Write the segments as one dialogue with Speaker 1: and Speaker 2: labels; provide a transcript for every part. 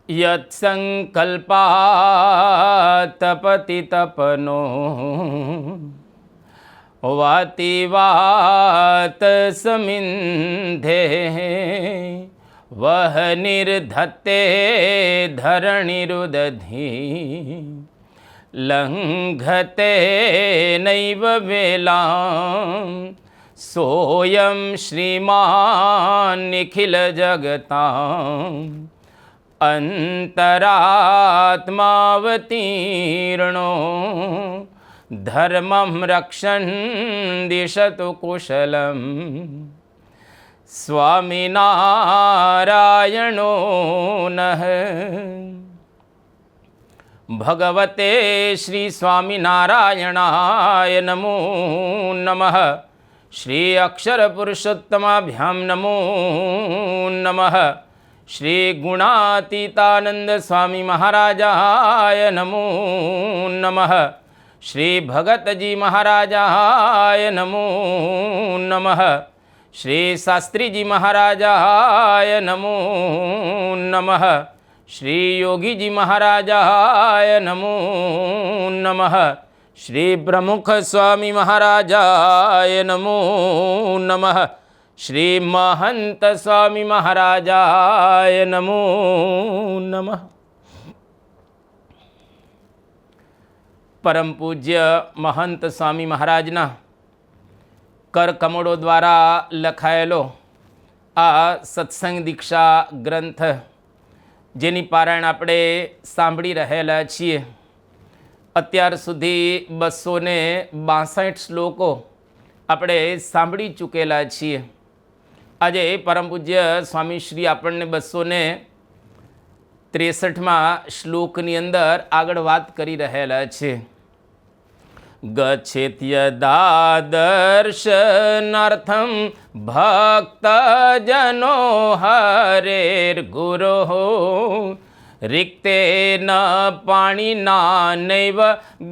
Speaker 1: યત્સંકલ્પાત તપતિ તપનો વાતિ વાત સમિંધે વહ નિર્ધત્તે ધરણીરુદધી લંઘતે નૈવ વેલાં સોયં શ્રીમાન નિખિલ જગતાં અંતરાત્માવતીર્ણો ધર્મં રક્ષन् દિશતુ કુશલમ સ્વામિનારાયણો નઃ. ભગવતે શ્રી સ્વામિનારાયણાય નમો નમઃ. શ્રી અક્ષર પુરુષોત્તમાભ્યામ નમો નમઃ. શ્રી ગુણાતીતાનંદ સ્વામી મહારાજાય નમો નમઃ. શ્રી ભગતજી મહારાજાય નમો નમઃ. શ્રી શાસ્ત્રીજી મહારાજાય નમો નમઃ. શ્રી યોગીજી મહારાજાય નમો નમઃ. શ્રી પ્રમુખ સ્વામી મહારાજાય નમો નમઃ. શ્રી મહંત સ્વામી મહારાજાય નમો નમઃ. પરમ પૂજ્ય મહંત સ્વામી મહારાજના કરકમળો દ્વારા લખાયેલો આ સત્સંગ દીક્ષા ગ્રંથ, જેની પારાયણ આપણે સાંભળી રહેલા છીએ. અત્યાર સુધી 262 શ્લોકો આપણે સાંભળી ચૂકેલા છીએ. આજે પરમ પૂજ્ય સ્વામી શ્રી આપણને 263માં શ્લોકની અંદર આગળ વાત કરી રહેલા છે. ગચ્છેત્યદા દર્શનાર્થમ ભક્તજનો હરેર્ગુરોઃ રિક્તેન પાણિના નૈવ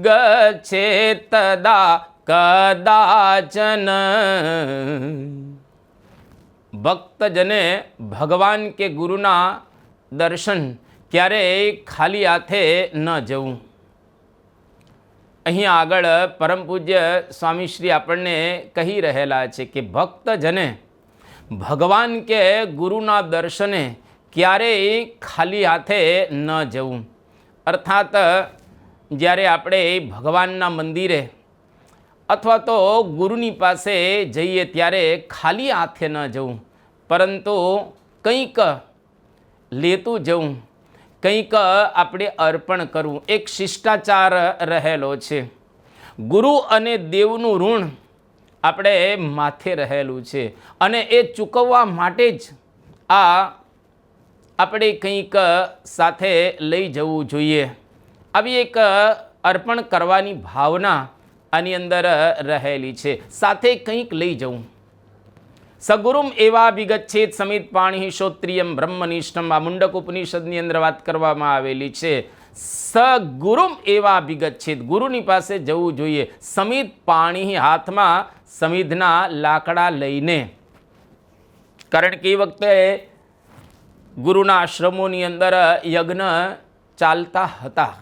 Speaker 1: ગચ્છેત્તદા કદાચન. ભક્તજને ભગવાન કે ગુરુના દર્શન ક્યારેય ખાલી હાથે ન જવું. અહીં આગળ પરમ પૂજ્ય સ્વામી શ્રી આપણને કહી રહેલા છે કે ભક્તજને ભગવાન કે ગુરુના દર્શને ક્યારેય ખાલી હાથે ન જવું. અર્થાત જ્યારે આપણે ભગવાનના મંદિરે અથવા તો ગુરુની પાસે જઈએ ત્યારે ખાલી હાથે ન જવું, પરંતુ કંઈક લેતું જવું, કંઈક આપણે અર્પણ કરવું. એક શિષ્ટાચાર રહેલો છે. ગુરુ અને દેવનું ઋણ આપણે માથે રહેલું છે અને એ ચૂકવવા માટે જ આ આપણે કંઈક સાથે લઈ જવું જોઈએ. આવી એક અર્પણ કરવાની ભાવના આની અંદર રહેલી છે. સાથે કંઈક લઈ જવું. સગુરુમ એવા વિગચ્છેત સમિત પાણી શ્રોત્રિયમ બ્રહ્મનિષ્ઠમ. આ મુંડક ઉપનિષદની અંદર વાત કરવામાં આવેલી છે. સગુરુમ એવા વિગચ્છેત, ગુરુની પાસે જવું જોઈએ. સમિત પાણી, હાથમાં સમિધના લાકડા લઈને. કારણ કે એ વખતે ગુરુના આશ્રમોની અંદર યજ્ઞ ચાલતા હતા,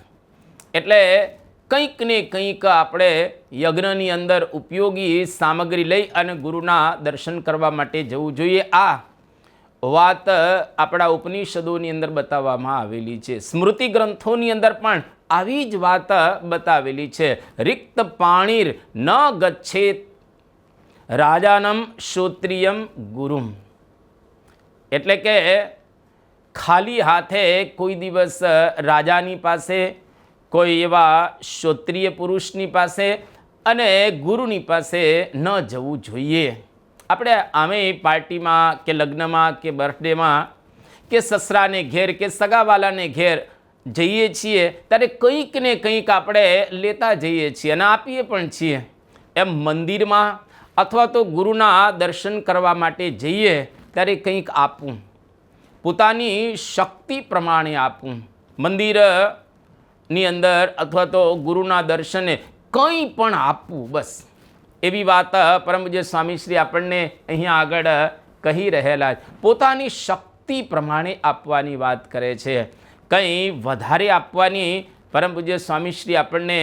Speaker 1: એટલે કંઈક ને કંઈક આપણે યજ્ઞની અંદર ઉપયોગી સામગ્રી લઈ અને ગુરુના દર્શન કરવા માટે જવું જોઈએ. આ વાત આપણા ઉપનિષદોની અંદર બતાવવામાં આવેલી છે. સ્મૃતિ ગ્રંથોની અંદર પણ આવી જ વાત બતાવેલી છે. રિક્ત પાણીર ન ગચ્છેત રાજાનમ શ્રોત્રિયમ ગુરુમ. એટલે કે ખાલી હાથે કોઈ દિવસ રાજાની પાસે, કોઈ એવા શ્રોત્રિય પુરુષની પાસે અને ગુરુની પાસે ન જવું જોઈએ. આપણે આમે પાર્ટીમાં કે લગ્નમાં કે બર્થડેમાં કે સસરાને ઘેર કે સગાવાલાને ઘેર જઈએ છીએ ત્યારે કંઈક ને કંઈક આપણે લેતા જઈએ છીએ અને આપીએ પણ છીએ. એમ મંદિરમાં અથવા તો ગુરુના દર્શન કરવા માટે જઈએ ત્યારે કંઈક આપવું, પોતાની શક્તિ પ્રમાણે આપવું. મંદિરની અંદર અથવા તો ગુરુના દર્શને કંઈ પણ આપવું, બસ એવી વાત પરમ પૂજ્ય સ્વામી શ્રી આપણને અહીંયા આગળ કહી રહેલા. પોતાની શક્તિ પ્રમાણે આપવાની વાત કરે છે. કંઈ વધારે આપવાની પરમ પૂજ્ય સ્વામીશ્રી આપણને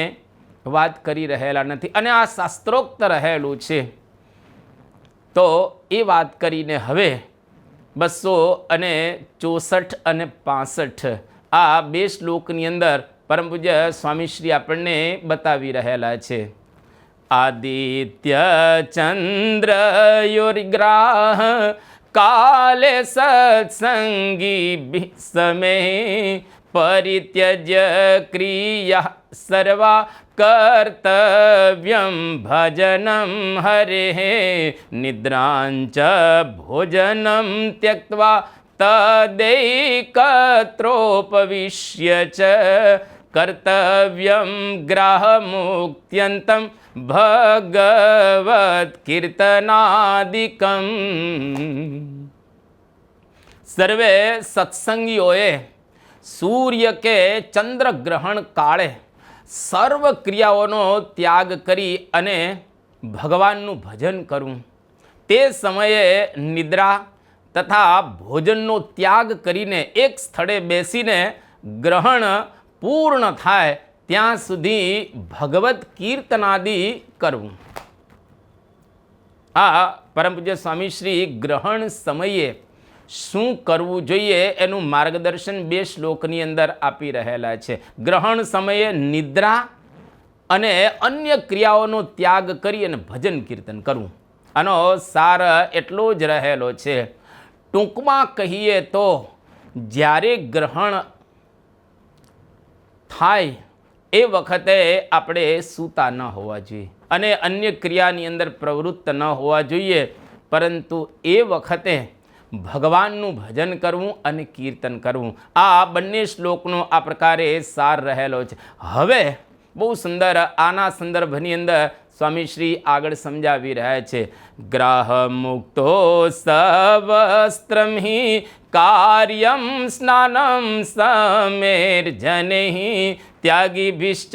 Speaker 1: વાત કરી રહેલા નથી, અને આ શાસ્ત્રોક્ત રહેલું છે. તો એ વાત કરીને હવે 264 અને 65 આ બે શ્લોકની અંદર પરમ પૂજ્ય સ્વામીશ્રી આપણને બતાવી રહેલા છે. આદિત્ય ચંદ્ર યોર્ગ્રાહ કાલે સત્સંગી સમે પરિત્યજ્ય ક્રિયા સર્વા કર્તવ્યમ ભજનમ હરે નિદ્રાંચ ભોજનમ ત્યક્ત્વા તદૈકત્રોપવિશ્ય ચ કર્તવ્યમ ગ્રાહમુક્ત્યંતમ ભગવત કીર્તનાદિકમ. સર્વે સત્સંગીઓએ સૂર્ય કે ચંદ્ર ગ્રહણ કાળે સર્વ ક્રિયાઓનો ત્યાગ કરી અને ભગવાનનું ભજન કરવું. તે સમયે નિદ્રા તથા ભોજનનો ત્યાગ કરીને એક સ્થળે બેસીને ગ્રહણ પૂર્ણ થાય ત્યાં સુધી ભગવત કીર્તનાદિ કરવું. આ પરમ પૂજ્ય સ્વામી શ્રી ગ્રહણ સમયે શું કરવું જોઈએ એનું માર્ગદર્શન બે શ્લોકની અંદર આપી રહેલા છે. ગ્રહણ સમયે નિદ્રા અને અન્ય ક્રિયાઓનો ત્યાગ કરી અને ભજન કીર્તન કરવું. આનો સાર એટલો જ રહેલો છે. ટૂંકમાં કહીએ તો જ્યારે ગ્રહણ થાય એ વખતે આપણે સૂતા ન હોવા જોઈએ અને અન્ય ક્રિયાની અંદર પ્રવૃત્ત ન હોવા જોઈએ, પરંતુ એ વખતે ભગવાનનું ભજન કરવું અને કીર્તન કરવું. આ બંને શ્લોકનો આ પ્રકારે સાર રહેલો છે. હવે બહુ સુંદર આના સંદર્ભની અંદર સ્વામી શ્રી આગળ સમજાવી રહ્યા છે. ગ્રાહ મુક્તો સવસ્ત્રમ હિ કાર્યમ સ્નાનમ સમેર્જનૈ ત્યાગીભિશ્ચ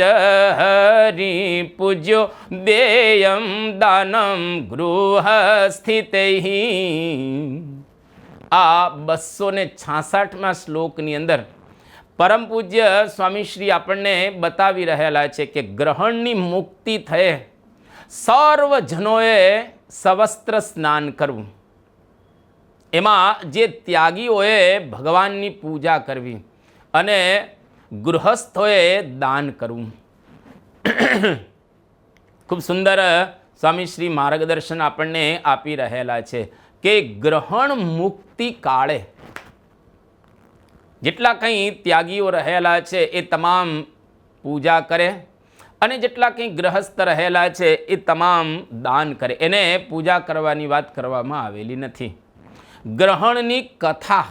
Speaker 1: હરિ પૂજ્યો દેયમ દાનમ ગૃહસ્થિતૈ. આ 266મા શ્લોકની અંદર પરમ પૂજ્ય સ્વામી શ્રી આપણને બતાવી રહેલા છે કે ગ્રહણની મુક્તિ થયે સર્વજનોએ સવસ્ત્ર સ્નાન કરવું. એમાં જે ત્યાગીઓએ ભગવાનની પૂજા કરવી અને ગૃહસ્થોએ દાન કરવું. ખૂબ સુંદર સ્વામી શ્રી માર્ગદર્શન આપણને આપી રહેલા છે કે ગ્રહણ મુક્તિ કાળે જેટલા કંઈ ત્યાગીઓ રહેલા છે એ તમામ પૂજા કરે અને જેટલા કંઈ ગ્રહસ્થ રહેલા છે એ તમામ દાન કરે. એને પૂજા કરવાની વાત કરવામાં આવેલી નથી. ગ્રહણની કથા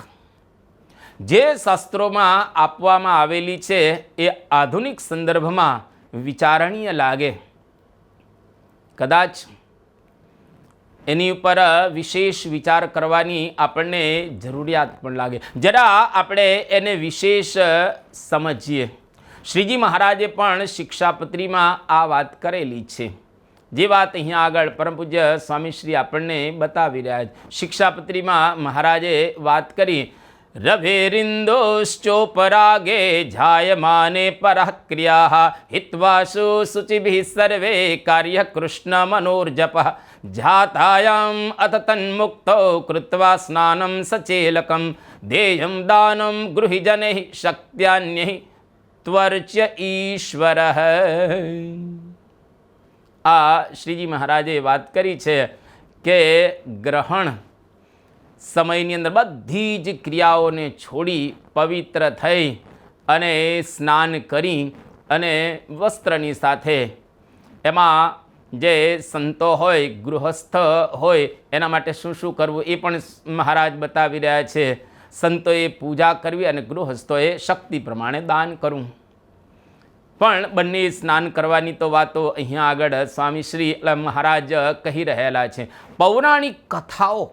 Speaker 1: જે શાસ્ત્રોમાં આપવામાં આવેલી છે એ આધુનિક સંદર્ભમાં વિચારણીય લાગે, કદાચ એની ઉપર વિશેષ વિચાર કરવાની આપણને જરૂરિયાત પણ લાગે. જરા આપણે એને વિશેષ સમજીએ. શ્રીજી મહારાજે પણ શિક્ષાપત્રીમાં આ વાત કરેલી છે, જે વાત અહીંયા આગળ પરમ પૂજ્ય સ્વામી શ્રી આપણને બતાવી રહ્યા છે. શિક્ષાપત્રીમાં મહારાજે વાત કરી, રવેરિંદોશ્ચોપરાગે જાયમાને પરક્રિયા હિત્વાસુ શુચિભિ સર્વે કાર્ય કૃષ્ણ મનોર્જપ જાતાયામ અથ તન્મુક્તો કૃત્વા સ્નાનમ સચેલકમ દેયમ દાનમ ગૃહિજનૈ શક્ત્યાન્યૈ ત્વર્ચ્ય ઈશ્વર. આ શ્રીજી મહારાજે વાત કરી છે કે ગ્રહણ સમયની અંદર બધી જ ક્રિયાઓને છોડી પવિત્ર થઈ અને સ્નાન કરી અને વસ્ત્રની સાથે એમાં જે સંતો હોય ગૃહસ્થ હોય એના માટે શું શું કરવું એ પણ મહારાજ બતાવી રહ્યા છે. સંતોએ પૂજા કરવી અને ગૃહસ્થોએ શક્તિ પ્રમાણે દાન કરવું. પણ બંને સ્નાન કરવાની તો વાતો અહીંયા આગળ સ્વામી શ્રી મહારાજ કહી રહેલા છે. પૌરાણિક કથાઓ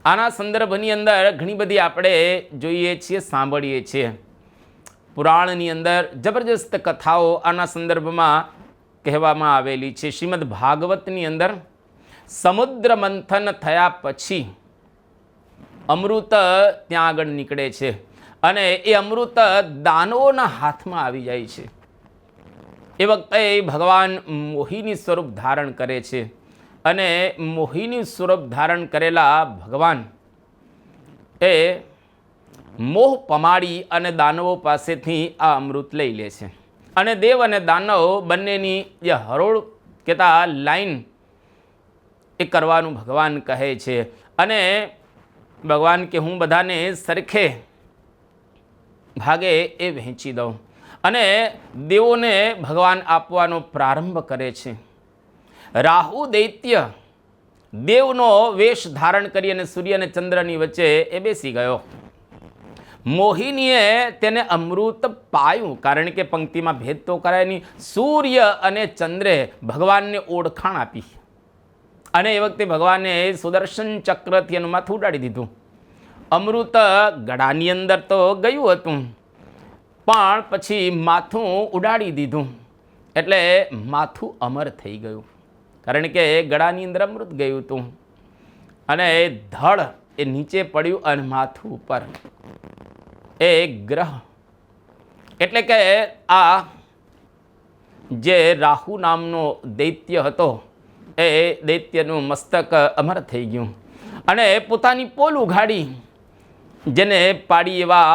Speaker 1: આના સંદર્ભની અંદર ઘણી બધી આપણે જોઈએ છીએ, સાંભળીએ છીએ. પુરાણની અંદર જબરજસ્ત કથાઓ આના સંદર્ભમાં કહેવામાં આવેલી છે. શ્રીમદ ભાગવતની અંદર સમુદ્ર મંથન થયા પછી અમૃત ત્યાં આગળ નીકળે છે અને એ અમૃત દાનવોના હાથમાં આવી જાય છે. એ વખતે ભગવાન મોહિની સ્વરૂપ ધારણ કરે છે અને મોહિની સ્વરૂપ ધારણ કરેલા ભગવાન એ મોહ પમાડી અને દાનવો પાસેથી આ અમૃત લઈ લે છે. અને દેવ અને દાનવ બંનેની જે હરોળ કહેતા લાઈન એ કરવાનું ભગવાન કહે છે. અને ભગવાન કે હું બધાને સરખે ભાગે એ વહેંચી દઉં. અને દેવોને ભગવાન આપવાનો પ્રારંભ કરે છે. રાહુ દૈત્ય દેવનો વેશ ધારણ કરી અને સૂર્ય અને ચંદ્રની વચ્ચે એ બેસી ગયો. મોહિનીએ તેને અમૃત પાયું, કારણ કે પંક્તિમાં ભેદ તો કરાય નહીં. સૂર્ય અને ચંદ્રે ભગવાનને ઓળખાણ આપી અને એ વખતે ભગવાને સુદર્શન ચક્રથી એનું માથું ઉડાડી દીધું. અમૃત ગળાની અંદર તો ગયું હતું, પણ પછી માથું ઉડાડી દીધું એટલે માથું અમર થઈ ગયું, કારણ કે ગળાની અંદર અમૃત ગયું હતું. અને ધડ એ નીચે પડ્યું અને માથું ઉપર. એ ગ્રહ એટલે કે આ જે રાહુ નામનો દૈત્ય હતો એ દૈત્યનું મસ્તક અમર થઈ ગયું અને પોતાની પોલ ઉઘાડી જેને પાડી એવા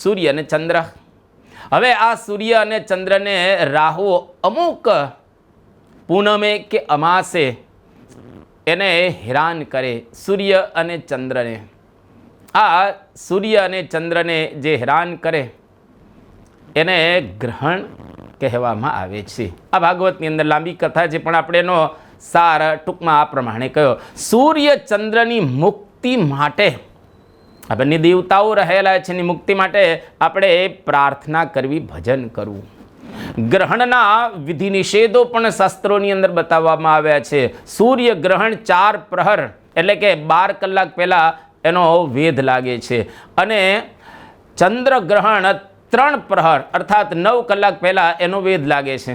Speaker 1: સૂર્ય અને ચંદ્ર. હવે આ સૂર્ય અને ચંદ્રને રાહુ અમુક પૂનમે કે અમાસે એને હેરાન કરે. સૂર્ય અને ચંદ્રને, આ સૂર્ય અને ચંદ્રને જે હેરાન કરે એને ગ્રહણ કહેવામાં આવે છે. આ ભાગવતની અંદર લાંબી કથા છે, પણ આપણે એનો સાર ટૂંકમાં આ પ્રમાણે કહ્યો. સૂર્ય ચંદ્રની મુક્તિ માટે આ બંને દેવતાઓ રહેલા છે, એની મુક્તિ માટે આપણે પ્રાર્થના કરવી, ભજન કરવું. ગ્રહણના વિધિ નિષેધો પણ શાસ્ત્રોની અંદર બતાવવામાં આવ્યા છે. સૂર્ય ગ્રહણ 4 પ્રહર એટલે કે 12 કલાક પહેલા એનો વેધ લાગે છે અને ચંદ્ર ગ્રહણ 3 પ્રહર અર્થાત 9 કલાક પહેલા એનો વેધ લાગે છે.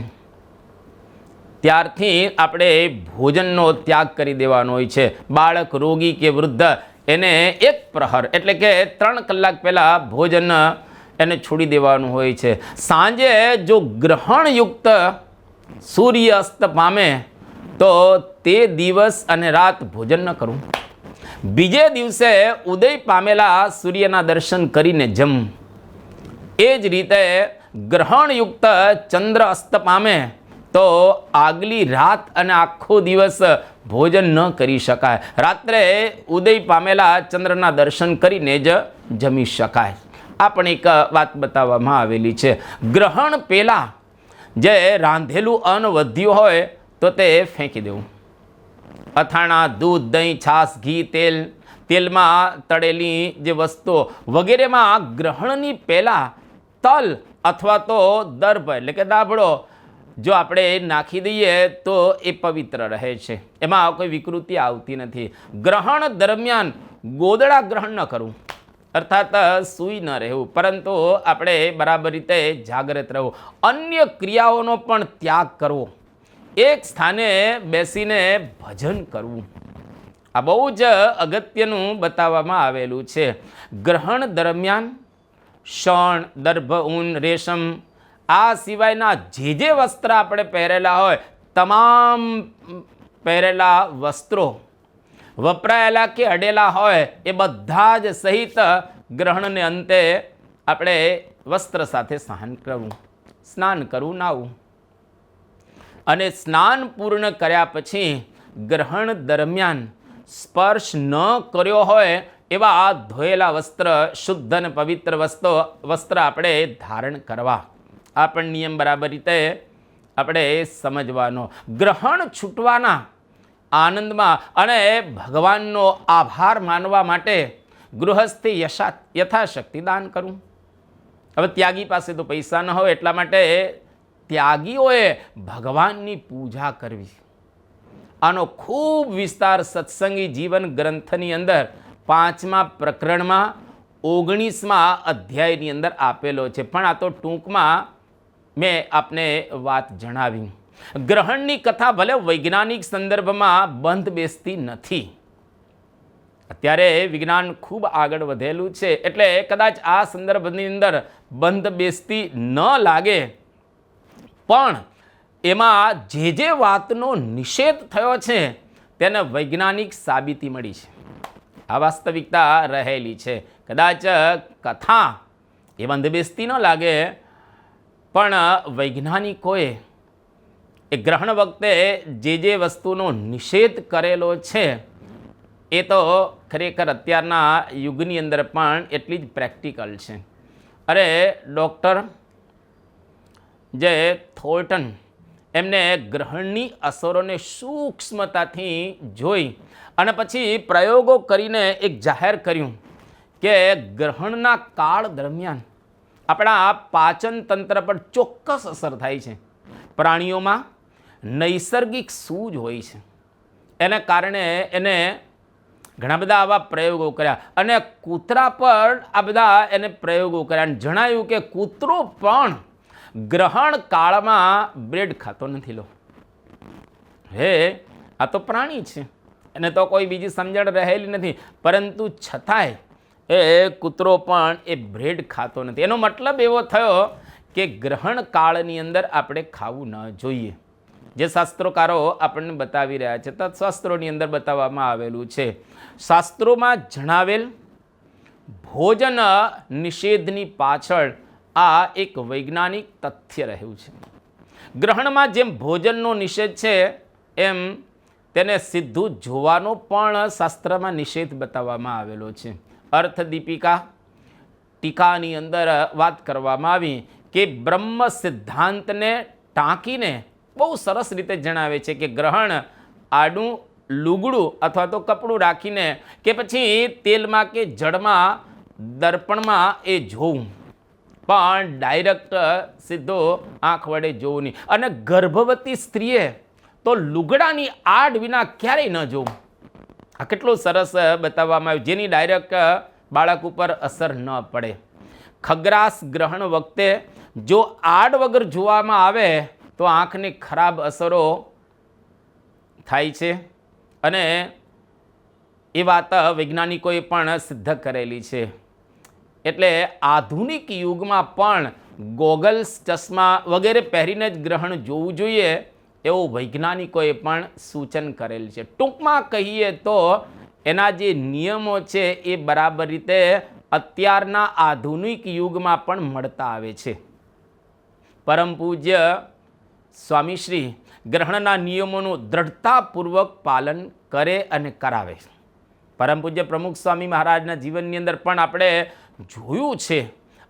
Speaker 1: ત્યારથી આપણે ભોજનનો ત્યાગ કરી દેવાનો હોય છે. બાળક, રોગી કે વૃદ્ધ એને 1 પ્રહર એટલે કે 3 કલાક પહેલા ભોજન એને છોડી દેવાનું હોય છે. સાંજે જો ગ્રહણયુક્ત સૂર્ય અસ્ત પામે તો તે દિવસ અને રાત ભોજન ન કરવું. બીજે દિવસે ઉદય પામેલા સૂર્યના દર્શન કરીને જમ. એ જ રીતે ગ્રહણયુક્ત ચંદ્ર અસ્ત પામે તો આગલી રાત અને આખો દિવસ ભોજન ન કરી શકાય. રાત્રે ઉદય પામેલા ચંદ્રના દર્શન કરીને જ જમી શકાય. આ પણ એક વાત બતાવવામાં આવેલી છે. ગ્રહણ પહેલાં જે રાંધેલું અન્ન વધ્યું હોય તો તે ફેંકી દેવું. અથાણા, દૂધ, દહીં, છાશ, ઘી, તેલ, તેલમાં તળેલી જે વસ્તુઓ વગેરેમાં ગ્રહણની પહેલાં તલ અથવા તો દર્ભ એટલે કે દાભડો જો આપણે નાખી દઈએ તો એ પવિત્ર રહે છે, એમાં કોઈ વિકૃતિ આવતી નથી. ગ્રહણ દરમિયાન ગોદડા ગ્રહણ ન કરવું અર્થાત સૂઈ ન રહેવું, પરંતુ આપણે બરાબર રીતે જાગ્રત રહેવું. અન્ય ક્રિયાઓનો પણ ત્યાગ કરવો. એક સ્થાને બેસીને ભજન કરવું. આ બહુ જ અગત્યનું બતાવવામાં આવેલું છે. ગ્રહણ દરમિયાન શણ, દર્ભ, ઊન, રેશમ આ સિવાયના જે વસ્ત્ર આપણે પહેરેલા હોય તમામ પહેરેલા વસ્ત્રો વપરાયેલા કે અડેલા હોય એ બધા જ સહિત ગ્રહણને અંતે આપણે વસ્ત્ર સાથે સ્નાન કરવું, નાહવું. અને સ્નાન પૂર્ણ કર્યા પછી ગ્રહણ દરમિયાન સ્પર્શ ન કર્યો હોય એવા ધોયેલા વસ્ત્ર, શુદ્ધ અને પવિત્ર વસ્ત્ર આપણે ધારણ કરવા. આ પણ નિયમ બરાબર રીતે આપણે સમજવાનો. ગ્રહણ છૂટવાના આનંદમાં અને ભગવાનનો આભાર માનવા માટે ગૃહસ્થે યથાશક્તિ દાન કરવું. હવે ત્યાગી પાસે તો પૈસા ન હોય એટલા માટે ત્યાગીઓએ ભગવાનની પૂજા કરવી. આનો ખૂબ વિસ્તાર સત્સંગી જીવન ગ્રંથની અંદર 5મા પ્રકરણમાં 19મા અધ્યાયની અંદર આપેલો છે, પણ આ તો ટૂંકમાં મેં આપને વાત જણાવી. ગ્રહણની કથા ભલે વૈજ્ઞાનિક સંદર્ભમાં બંધ બેસતી નથી. અત્યારે વિજ્ઞાન ખૂબ આગળ વધેલું છે, એટલે કદાચ આ સંદર્ભની અંદર બંધ બેસતી ન લાગે, પણ એમાં જે વાતનો નિષેધ થયો છે તેને વૈજ્ઞાનિક સાબિતી મળી છે. આ વાસ્તવિકતા રહેલી છે. કદાચ કથા એ બંધ બેસતી ન લાગે, પણ વૈજ્ઞાનિકોએ એ ગ્રહણ વખતે જે વસ્તુનો નિષેધ કરેલો છે એ તો ખરેખર અત્યારના યુગની અંદર પણ એટલી જ પ્રેક્ટિકલ છે. અરે ડૉક્ટર જે થોર્ટન એમને ગ્રહણની અસરોને સૂક્ષ્મતાથી જોઈ અને પછી પ્રયોગો કરીને એક જાહેર કર્યું કે ગ્રહણના કાળ દરમિયાન આપણા પાચન તંત્ર પર ચોક્કસ અસર થાય છે. પ્રાણીઓમાં નૈસર્ગિક સૂજ હોય છે, એને કારણે એને ઘણા બધા આવા પ્રયોગો કર્યા અને કૂતરા પર આ બધા એને પ્રયોગો કર્યા અને જણાયું કે કૂતરો પણ ગ્રહણ કાળમાં બ્રેડ ખાતો નથી. લો હે, આ તો પ્રાણી છે, એને તો કોઈ બીજી સમજણ રહેલી નથી, પરંતુ છતાંય એ કૂતરો પણ એ બ્રેડ ખાતો નથી. એનો મતલબ એવો થયો કે ગ્રહણ કાળની અંદર આપણે ખાવું ન જોઈએ. જે શાસ્ત્રોકારો આપણને બતાવી રહ્યા છે, તત્શાસ્ત્રોની અંદર બતાવવામાં આવેલું છે. શાસ્ત્રોમાં જણાવેલ ભોજન નિષેધની પાછળ આ એક વૈજ્ઞાનિક તથ્ય રહ્યું છે. ગ્રહણમાં જેમ ભોજનનો નિષેધ છે, એમ તેને સીધું જોવાનો પણ શાસ્ત્રમાં નિષેધ બતાવવામાં આવેલો છે. અર્થદીપિકા ટીકાની અંદર વાત કરવામાં આવી કે બ્રહ્મ સિદ્ધાંતને ટાંકીને બહુ સરસ રીતે જણાવે છે કે ગ્રહણ આડું લુગડું અથવા તો કપડું રાખીને કે પછી તેલમાં કે જળમાં દર્પણમાં એ જોવું, પણ ડાયરેક્ટ સીધો આંખ વડે જોવું નહીં. અને ગર્ભવતી સ્ત્રીએ તો લુગડાની આડ વિના ક્યારેય ન જોવું. આ કેટલું સરસ બતાવવામાં આવ્યું, જેની ડાયરેક્ટ બાળક ઉપર અસર ન પડે. ખગ્રાસ ગ્રહણ વખતે જો આડ વગર જોવામાં આવે તો આંખની ખરાબ અસરો થાય છે, અને એ વાત વૈજ્ઞાનિકોએ પણ સિદ્ધ કરેલી છે. એટલે આધુનિક યુગમાં પણ ગોગલ્સ, ચશ્મા વગેરે પહેરીને જ ગ્રહણ જોવું જોઈએ એવું વૈજ્ઞાનિકોએ પણ સૂચન કરેલ છે. ટૂંકમાં કહીએ તો એના જે નિયમો છે એ બરાબર રીતે અત્યારના આધુનિક યુગમાં પણ મળતા આવે છે. પરમ પૂજ્ય સ્વામીશ્રી ગ્રહણના નિયમોનું દ્રઢતાપૂર્વક પાલન કરે અને કરાવે. પરમ પૂજ્ય પ્રમુખ સ્વામી મહારાજના જીવનની અંદર પણ આપણે જોયું છે,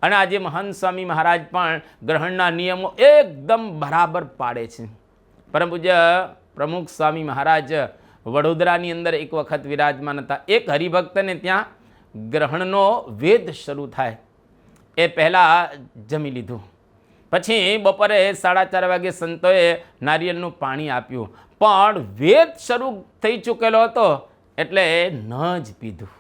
Speaker 1: અને આજે મહંત સ્વામી મહારાજ પણ ગ્રહણના નિયમો એકદમ બરાબર પાડે છે. પરમ પૂજ્ય પ્રમુખ સ્વામી મહારાજ વડોદરાની અંદર એક વખત વિરાજમાન હતા. એક હરિભક્તને ત્યાં ગ્રહણનો વેદ શરૂ થાય એ પહેલાં જમી લીધું, પછી બપોરે 4:30 વાગે સંતોએ નારિયેળનું પાણી આપ્યું, પણ વેદ શરૂ થઈ ચૂકેલો હતો એટલે ન જ પીધું.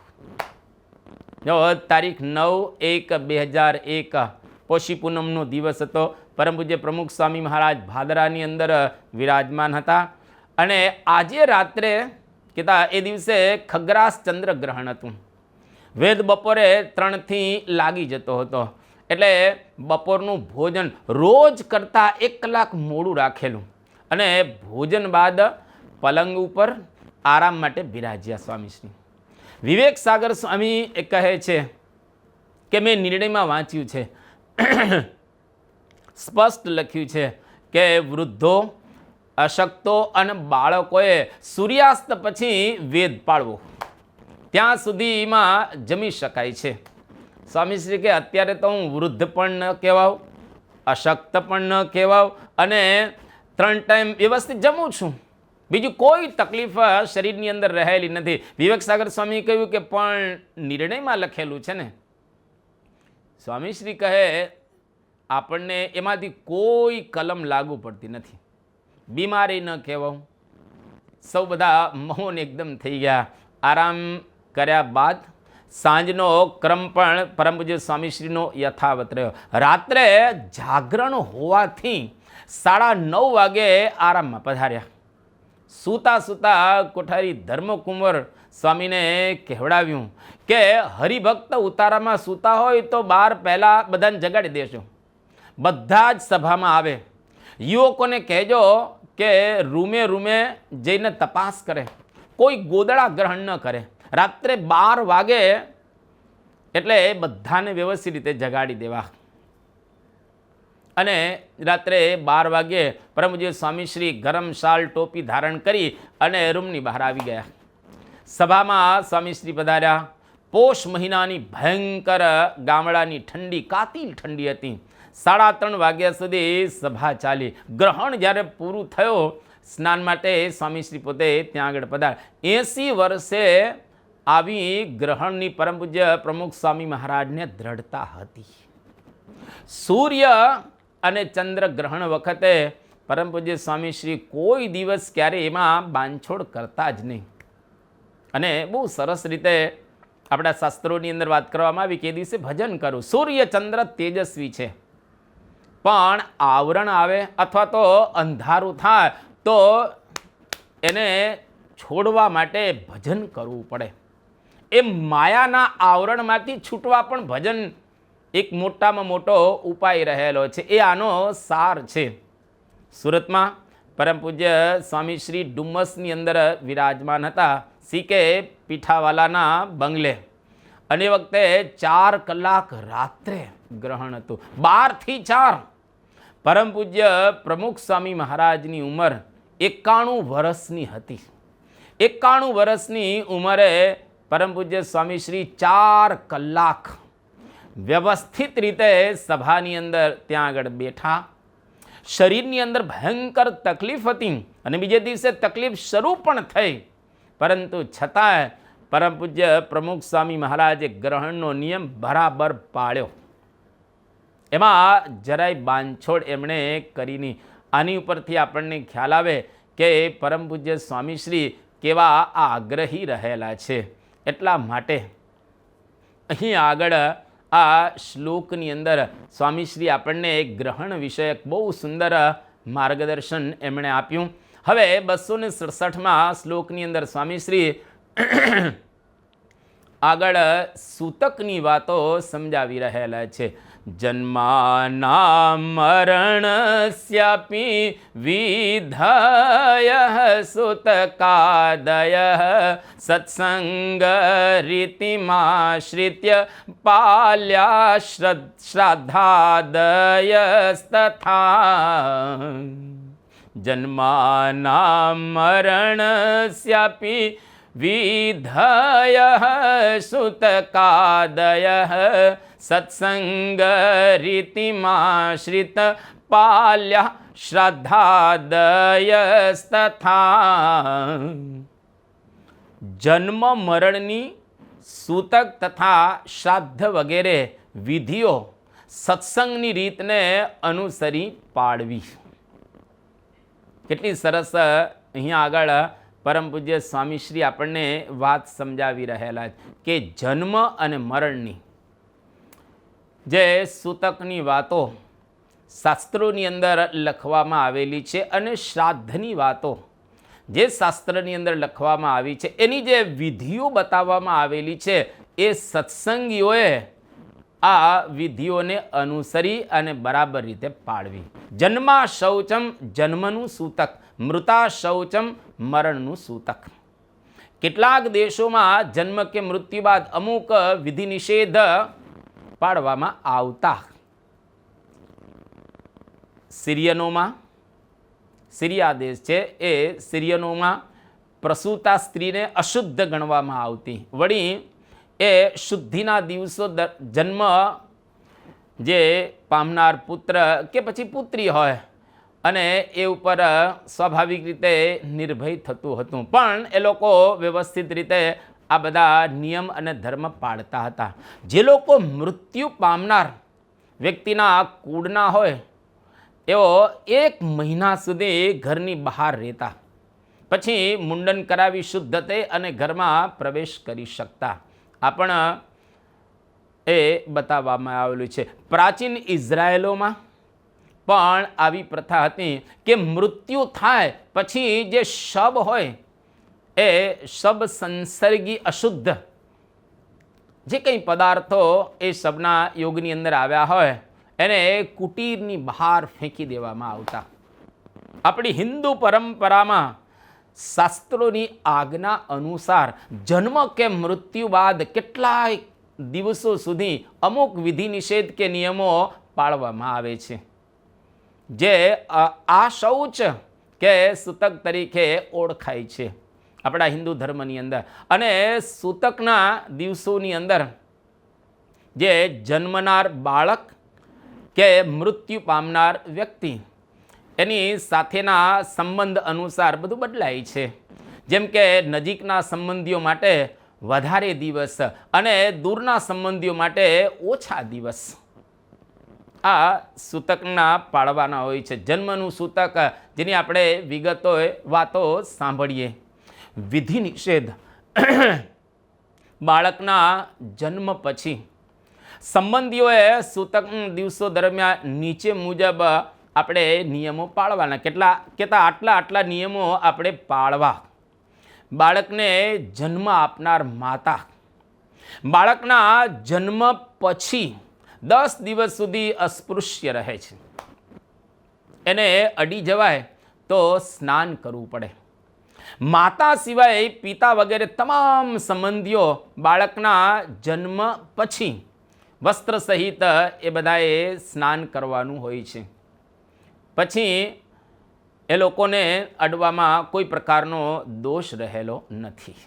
Speaker 1: જો તારીખ 9/1/2001 પોષી પૂનમનો દિવસ હતો. પરમ પૂજ્ય પ્રમુખ સ્વામી મહારાજ ભાદરાની અંદર વિરાજમાન હતા, અને આજે રાત્રે કહેતા એ દિવસે ખગ્રાસ ચંદ્ર ગ્રહણ હતું. વેદ બપોરે 3થી લાગી જતો હતો, એટલે બપોરનું ભોજન રોજ કરતાં 1 કલાક મોડું રાખેલું, અને ભોજન બાદ પલંગ ઉપર આરામ માટે બિરાજ્યા સ્વામીશ્રી. વિવેક સાગર સ્વામી એ કહે છે કે મેં નિર્ણયમાં વાંચ્યું છે, સ્પષ્ટ લખ્યું છે કે વૃદ્ધો, અશક્તો અને બાળકોએ સૂર્યાસ્ત પછી વેદ પાળવો, ત્યાં સુધીમાં જમી શકાય છે. સ્વામીશ્રી કે અત્યારે તો હું વૃદ્ધ પણ ન કહેવાઉં, અશક્ત પણ ન કહેવાઉં, અને 3 ટાઈમ વ્યવસ્થિત જમું છું, બીજું કોઈ તકલીફ શરીરની અંદર રહેલી નથી. વિવેક સાગર સ્વામીએ કહ્યું કે પણ નિર્ણયમાં લખેલું છે ને. સ્વામીશ્રી કહે આપણને એમાંથી કોઈ કલમ લાગુ પડતી નથી. બીમારી ન કહેવાઉં. સૌ બધા મૌન એકદમ થઈ ગયા. આરામ કર્યા બાદ સાંજનો ક્રમ પણ પરમ પૂજ્ય સ્વામીશ્રીનો યથાવત રહ્યો. રાત્રે જાગરણ હોવાથી 9:30 વાગે આરામમાં પધાર્યા. સૂતા સૂતા કોઠારી ધર્મકુંવર સ્વામીને કહેવડાવ્યું કે હરિભક્ત ઉતારામાં સૂતા હોય તો બાર પહેલાં બધાને જગાડી દેશો, બધા જ સભામાં આવે. યુવકોને કહેજો કે રૂમે રૂમે જઈને તપાસ કરે, કોઈ ગોદડા ગ્રહણ ન કરે. રાત્રે 12 વાગે એટલે બધાને વ્યવસ્થિત રીતે જગાડી દેવા. અને રાત્રે 12 વાગ્યે પરમ પૂજ્ય સ્વામીશ્રી ગરમ શાલ ટોપી ધારણ કરી અને રૂમની બહાર આવી ગયા. સભામાં સ્વામીશ્રી પધાર્યા. પોષ મહિનાની ભયંકર ગામડાની ઠંડી, કાતિલ ઠંડી હતી. 3:30 વાગ્યા સુધી સભા ચાલી. ગ્રહણ જ્યારે પૂરું થયો સ્નાન માટે સ્વામીશ્રી પોતે ત્યાં આગળ પધાર્યા. 80 વર્ષે આવી ગ્રહણની પરમ પૂજ્ય પ્રમુખ સ્વામી મહારાજને દ્રઢતા હતી. સૂર્ય અને ચંદ્ર ગ્રહણ વખતે પરમ પૂજ્ય સ્વામીશ્રી કોઈ દિવસ ક્યારે એમાં બાંધછોડ કરતા જ નહીં. અને બહુ સરસ રીતે આપણા શાસ્ત્રોની અંદર વાત કરવામાં આવી કે એ દિવસે ભજન કરું. સૂર્ય ચંદ્ર તેજસ્વી છે, પણ આવરણ આવે અથવા તો અંધારું થાય તો એને છોડવા માટે ભજન કરવું પડે. એ માયાના આવરણમાંથી છૂટવા પણ ભજન એક મોટામાં મોટો ઉપાય રહેલો છે. એ આનો સાર છે. સુરતમાં પરમ પૂજ્ય સ્વામી શ્રી ડુમ્મસની અંદર વિરાજમાન હતા, સીકે પીઠાવાલાના બંગલે. અને એ વખતે 4 કલાક રાત્રે ગ્રહણ હતું, 12 થી 4. પરમ પૂજ્ય પ્રમુખ સ્વામી મહારાજની ઉંમર 91 વર્ષની હતી. 91 વર્ષની ઉંમરે પરમ પૂજ્ય સ્વામી શ્રી 4 કલાક વ્યવસ્થિત રીતે સભાની અંદર ત્યાં આગળ બેઠા. શરીરની અંદર ભયંકર તકલીફ હતી અને બીજે દિવસે તકલીફ શરૂ પણ થઈ, પરંતુ છતાંય પરમ પૂજ્ય પ્રમુખ સ્વામી મહારાજે ગ્રહણનો નિયમ બરાબર પાળ્યો. એમાં જરાય બાંધછોડ એમણે કરી નહીં. આની ઉપરથી આપણને ખ્યાલ આવે કે પરમ પૂજ્ય સ્વામીશ્રી કેવા આગ્રહી રહેલા છે. એટલા માટે અહીં આગળ આ શ્લોકની અંદર સ્વામીશ્રી આપણને ગ્રહણ વિષયક બહુ સુંદર માર્ગદર્શન એમણે આપ્યું. હવે 267માં શ્લોકની અંદર સ્વામીશ્રી આગળ સૂતકની વાતો સમજાવી રહેલા છે. જન્માના મરણસ્યાપી વિધય સુતકાદય સત્સંગ રીતિમાશ્રિત્ય પાલ્યા શ્રાદ્ધાદયસ્તથા. જન્માના મરણસ્યાપી વિધય સુતકાદય સત્સંગ રીતિમાશ્રિત પાલ્ય શ્રાદ્ધાદયસ્તથા. જન્મ મરણની સૂતક તથા શ્રાદ્ધ વગેરે વિધિઓ સત્સંગની રીતને અનુસરી પાડવી. કેટલી સરસ અહીંયા આગળ પરમ પૂજ્ય સ્વામીશ્રી આપણને વાત સમજાવી રહેલા કે જન્મ અને મરણની જે સૂતકની વાતો શાસ્ત્રોની અંદર લખવામાં આવેલી છે અને શ્રાદ્ધની વાતો જે શાસ્ત્રની અંદર લખવામાં આવી છે એની જે વિધિઓ બતાવવામાં આવેલી છે એ સત્સંગીઓએ આ વિધિઓને અનુસરી અને બરાબર રીતે પાળવી. જન્મા શૌચમ જન્મનું સૂતક, મૃતા શૌચમ મરણનું સૂતક. કેટલાક દેશોમાં જન્મ કે મૃત્યુ બાદ અમુક વિધિ નિષેધ પાડવામાં આવતા. સિરિયનોમાં, સિરિયા દેશ છે એ સિરિયનોમાં પ્રસૂતા સ્ત્રીને અશુદ્ધ ગણવામાં આવતી. વળી એ શુદ્ધિના દિવસો જન્મ જે પામનાર પુત્ર કે પછી પુત્રી હોય અને એ ઉપર સ્વાભાવિક રીતે નિર્ભય થતું હતું, પણ એ લોકો વ્યવસ્થિત રીતે આ બધા નિયમ અને ધર્મ પાળતા હતા. જે લોકો મૃત્યુ પામનાર વ્યક્તિના કુળના હોય એઓ 1 મહિના સુધી ઘરની બહાર રહેતા, પછી મુંડન કરાવી શુદ્ધ થઈ અને ઘરમાં પ્રવેશ કરી શકતા. આ પણ એ બતાવવામાં આવેલું છે. પ્રાચીન ઇઝરાયેલોમાં પણ આવી પ્રથા હતી કે મૃત્યુ થાય પછી જે શબ હોય એ સબ સંસર્ગી અશુદ્ધ જે કંઈ પદાર્થો એ શબના યોગની અંદર આવ્યા હોય એને કુટીરની બહાર ફેંકી દેવામાં આવતા. આપણી હિન્દુ પરંપરામાં શાસ્ત્રોની આજ્ઞા અનુસાર જન્મ કે મૃત્યુ બાદ કેટલાય દિવસો સુધી અમુક વિધિ નિષેધ કે નિયમો પાળવામાં આવે છે, જે આ શૌચ કે સૂતક તરીકે ઓળખાય છે આપણા હિન્દુ ધર્મની અંદર. અને સૂતકના દિવસોની અંદર જે જન્મનાર બાળક કે મૃત્યુ પામનાર વ્યક્તિ એની સાથેના સંબંધ અનુસાર બધું બદલાય છે. જેમ કે નજીકના સંબંધીઓ માટે વધારે દિવસ અને દૂરના સંબંધીઓ માટે ઓછા દિવસ આ સૂતકના પાળવાના હોય છે. જન્મનું સૂતક જેની આપણે વિગતો વાતો સાંભળીએ. વિધિ નિષેધ બાળકના જન્મ પછી સંબંધીઓએ સૂતક દિવસો દરમિયાન નીચે મુજબ આપણે નિયમો પાળવાના. કેટલા આટલા નિયમો આપણે પાળવા. બાળકને જન્મ આપનાર માતા બાળકના જન્મ પછી 10 દિવસ સુધી અસ્પૃશ્ય રહે છે. એને અડી જવાય તો સ્નાન કરવું પડે. માતા સિવાય પિતા વગેરે તમામ સંબંધીઓ બાળકના જન્મ પછી વસ્ત્ર સહિત એ બધાએ સ્નાન કરવાનું હોય છે. પછી એ લોકોને અડવામાં કોઈ પ્રકારનો દોષ રહેલો નથી.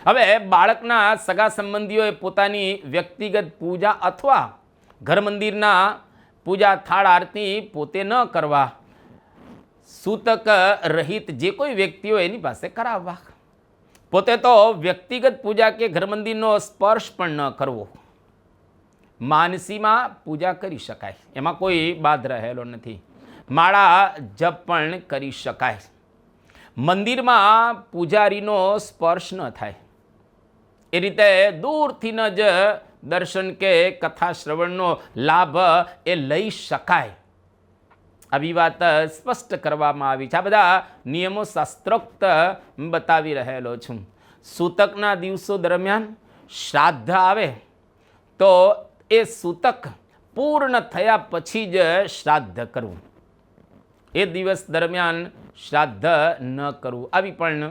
Speaker 1: હવે બાળકના સગા સંબંધીઓએ પોતાની વ્યક્તિગત પૂજા અથવા ઘર મંદિરના પૂજા થાળ આરતી પોતે ન કરવા, સૂતક રહિત જે કોઈ વ્યક્તિઓ એની પાસે કરાવવા. પોતે તો વ્યક્તિગત પૂજા કે ઘર મંદિરનો સ્પર્શ પણ ન કરવો. માનસીમાં પૂજા કરી શકાય, એમાં કોઈ બાદ રહેલો નથી. માળા જપ પણ કરી શકાય. મંદિરમાં પૂજારીનો સ્પર્શ ન થાય. એ રીતે દૂરથી જ દર્શન કે કથા શ્રવણનો લાભ એ લઈ શકાય. આવી વાત સ્પષ્ટ કરવામાં આવી છે. આ બધા નિયમો શાસ્ત્રોક્ત બતાવી રહેલો છું. સૂતકના દિવસો દરમિયાન શ્રાદ્ધ આવે તો એ સૂતક પૂર્ણ થયા પછી જ શ્રાદ્ધ કરવું. એ દિવસ દરમિયાન શ્રાદ્ધ ન કરવું, આવી પણ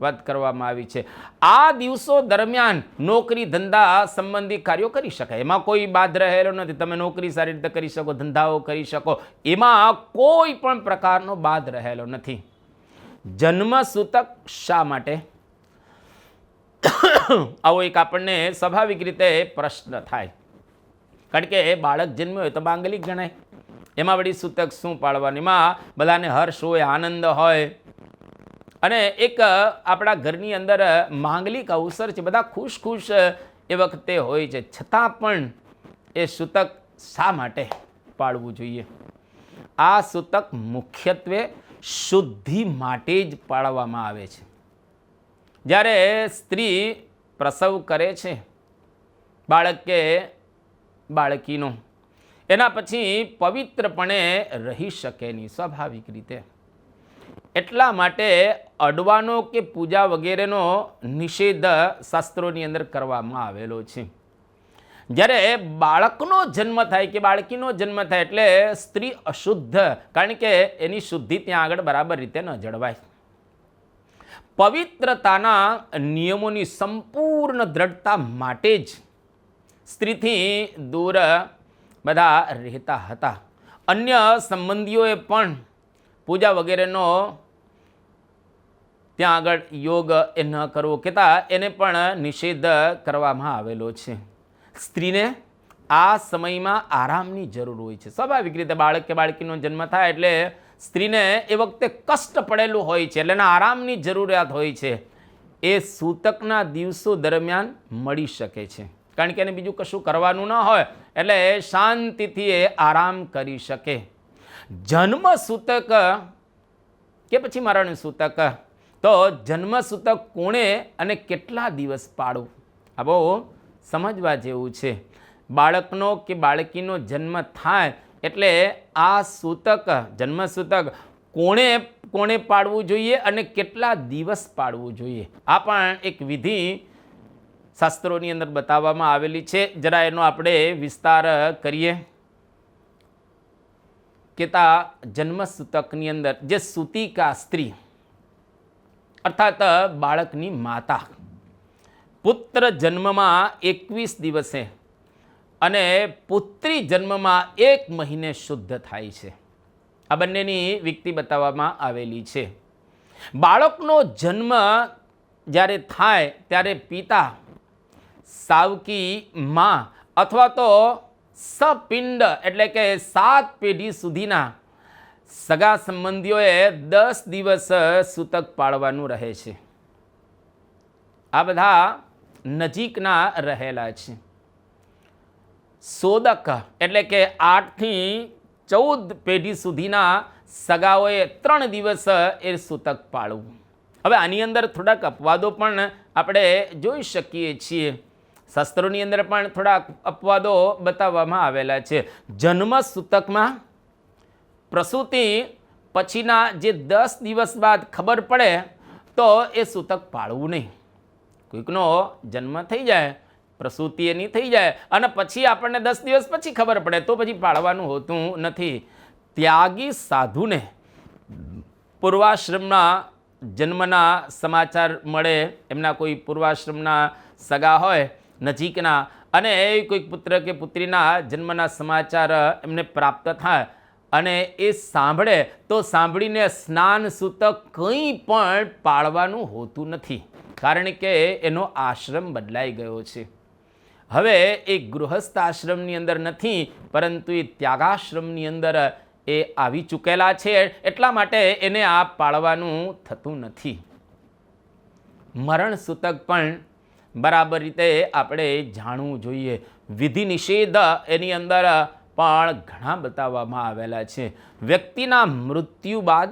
Speaker 1: વાત કરવામાં આવી છે. આ દિવસો દરમિયાન નોકરી ધંધા સંબંધી કાર્યો કરી શકાય, એમાં કોઈ બાદ રહેલો નથી. તમે નોકરી સારી રીતે કરી શકો, ધંધાઓ કરી શકો, એમાં કોઈ પણ પ્રકારનો બાદ રહેલો નથી. જન્મ સૂતક શા માટે? આવો એક આપણને સ્વાભાવિક રીતે પ્રશ્ન થાય. કારણ કે બાળક જન્મ્યો હોય તો માંગલિક ગણાય, એમાં વળી સૂતક શું પાળવાનું? એમાં બધાને હર્ષ હોય, આનંદ હોય, અને એક આપણા ઘરની અંદર માંગલિક અવસર છે, બધા ખુશ એ વખતે હોય છે. છતાં પણ એ સૂતક શા માટે પાળવું જોઈએ? આ સૂતક મુખ્યત્વે શુદ્ધિ માટે જ પાળવામાં આવે છે. જ્યારે સ્ત્રી પ્રસવ કરે છે બાળક કે બાળકીનો, એના પછી પવિત્રપણે રહી શકે નહીં સ્વાભાવિક રીતે. એટલા માટે અડવાનો કે પૂજા વગેરેનો નિષેધ શાસ્ત્રોની અંદર કરવામાં આવેલો છે. જ્યારે બાળકનો જન્મ થાય કે બાળકીનો જન્મ થાય એટલે સ્ત્રી અશુદ્ધ, કારણ કે એની શુદ્ધિ ત્યાં આગળ બરાબર રીતે ન જળવાય. પવિત્રતાના નિયમોની સંપૂર્ણ દ્રઢતા માટે જ સ્ત્રીથી દૂર બધા રહેતા હતા. અન્ય સંબંધીઓએ પણ પૂજા વગેરેનો ત્યાં આગળ યોગ એ ન કરવો કહેતા એને પણ નિષેધ કરવામાં આવેલો છે. સ્ત્રીને આ સમયમાં આરામની જરૂર હોય છે. સ્વાભાવિક રીતે બાળક કે બાળકીનો જન્મ થાય એટલે સ્ત્રીને એ વખતે કષ્ટ પડેલું હોય છે, એટલે એના આરામની જરૂરિયાત હોય છે. એ સૂતકના દિવસો દરમિયાન મળી શકે છે, કારણ કે એને બીજું કશું કરવાનું ન હોય, એટલે શાંતિથી એ આરામ કરી શકે. જન્મ સૂતક કે પછી મરણ સૂતક, તો જન્મ સૂતક કોણે અને કેટલા દિવસ પાળવું? આ બહુ સમજવા જેવું છે. બાળકનો કે બાળકીનો જન્મ થાય એટલે આ સૂતક, જન્મ સૂતક કોણે કોણે પાળવું જોઈએ અને કેટલા દિવસ પાળવું જોઈએ, આ પણ એક વિધિ શાસ્ત્રોની અંદર બતાવવામાં આવેલી છે. જરા એનો આપણે વિસ્તાર કરીએ. કેતા જન્મસૂતકની અંદર જે સૂતિકા સ્ત્રી અર્થાત બાળકની માતા પુત્ર જન્મમાં 21 દિવસે અને પુત્રી જન્મમાં 1 મહિને શુદ્ધ થાય છે. આ બંનેની વિકતિ બતાવવામાં આવેલી છે. બાળકનો જન્મ જ્યારે થાય ત્યારે પિતા, સાવકી માં અથવા તો સપિંડ એટલે કે 7 પેઢી સુધીના સગા સંબંધીઓએ 10 દિવસ સૂતક પાળવાનું રહે છે. આ બધા નજીકના રહેલા છે. સોદક એટલે કે 8 થી 14 પેઢી સુધીના સગાઓએ 3 દિવસ એ સૂતક પાળવું. હવે આની અંદર થોડાક અપવાદો પણ આપણે જોઈ શકીએ છીએ. શાસ્ત્રોની અંદર પણ થોડાક અપવાદો બતાવવામાં આવેલા છે. જન્મ સૂતકમાં પ્રસૂતિ પછીના જે 10 દિવસ બાદ ખબર પડે તો એ સૂતક પાળવું નહીં. કોઈકનો જન્મ થઈ જાય, પ્રસૂતિ એની થઈ જાય અને પછી આપણને 10 દિવસ પછી ખબર પડે તો પછી પાળવાનું હોતું નથી. ત્યાગી સાધુને પૂર્વાશ્રમના જન્મના સમાચાર મળે, એમના કોઈ પૂર્વાશ્રમના સગા હોય નજીકના અને કોઈક પુત્ર કે પુત્રીના જન્મના સમાચાર એમને પ્રાપ્ત થાય અને એ સાંભળે તો સાંભળીને સ્નાન સૂતક કંઈ પણ પાળવાનું હોતું નથી, કારણ કે એનો આશ્રમ બદલાઈ ગયો છે. હવે એ ગૃહસ્થ આશ્રમની અંદર નથી પરંતુ એ ત્યાગાશ્રમની અંદર એ આવી ચૂકેલા છે, એટલા માટે એને આ પાળવાનું થતું નથી. મરણ સૂતક પણ બરાબર રીતે આપણે જાણવું જોઈએ. વિધિ નિષેધ એની અંદર પણ ઘણા બતાવવામાં આવેલા છે. વ્યક્તિના મૃત્યુ બાદ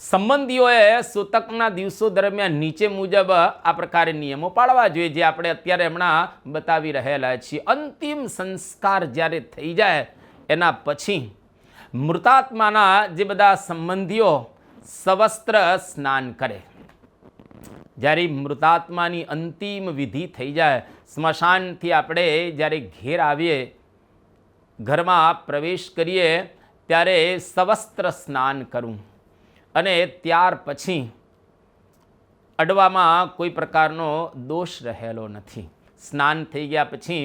Speaker 1: સંબંધીઓએ સૂતકના દિવસો દરમિયાન નીચે મુજબ આ પ્રકારે નિયમો પાળવા જોઈએ, જે આપણે અત્યારે હમણાં બતાવી રહેલા છીએ. અંતિમ સંસ્કાર જ્યારે થઈ જાય એના પછી મૃતાત્માના જે બધા સંબંધીઓ સવસ્ત્ર સ્નાન કરે. જ્યારે મૃતાત્માની અંતિમ વિધિ થઈ જાય, સ્મશાનથી આપણે જ્યારે ઘેર આવીએ, ઘરમાં પ્રવેશ કરીએ ત્યારે સવસ્ત્ર સ્નાન કરવું અને ત્યાર પછી અડવામાં કોઈ પ્રકારનો દોષ રહેલો નથી. સ્નાન થઈ ગયા પછી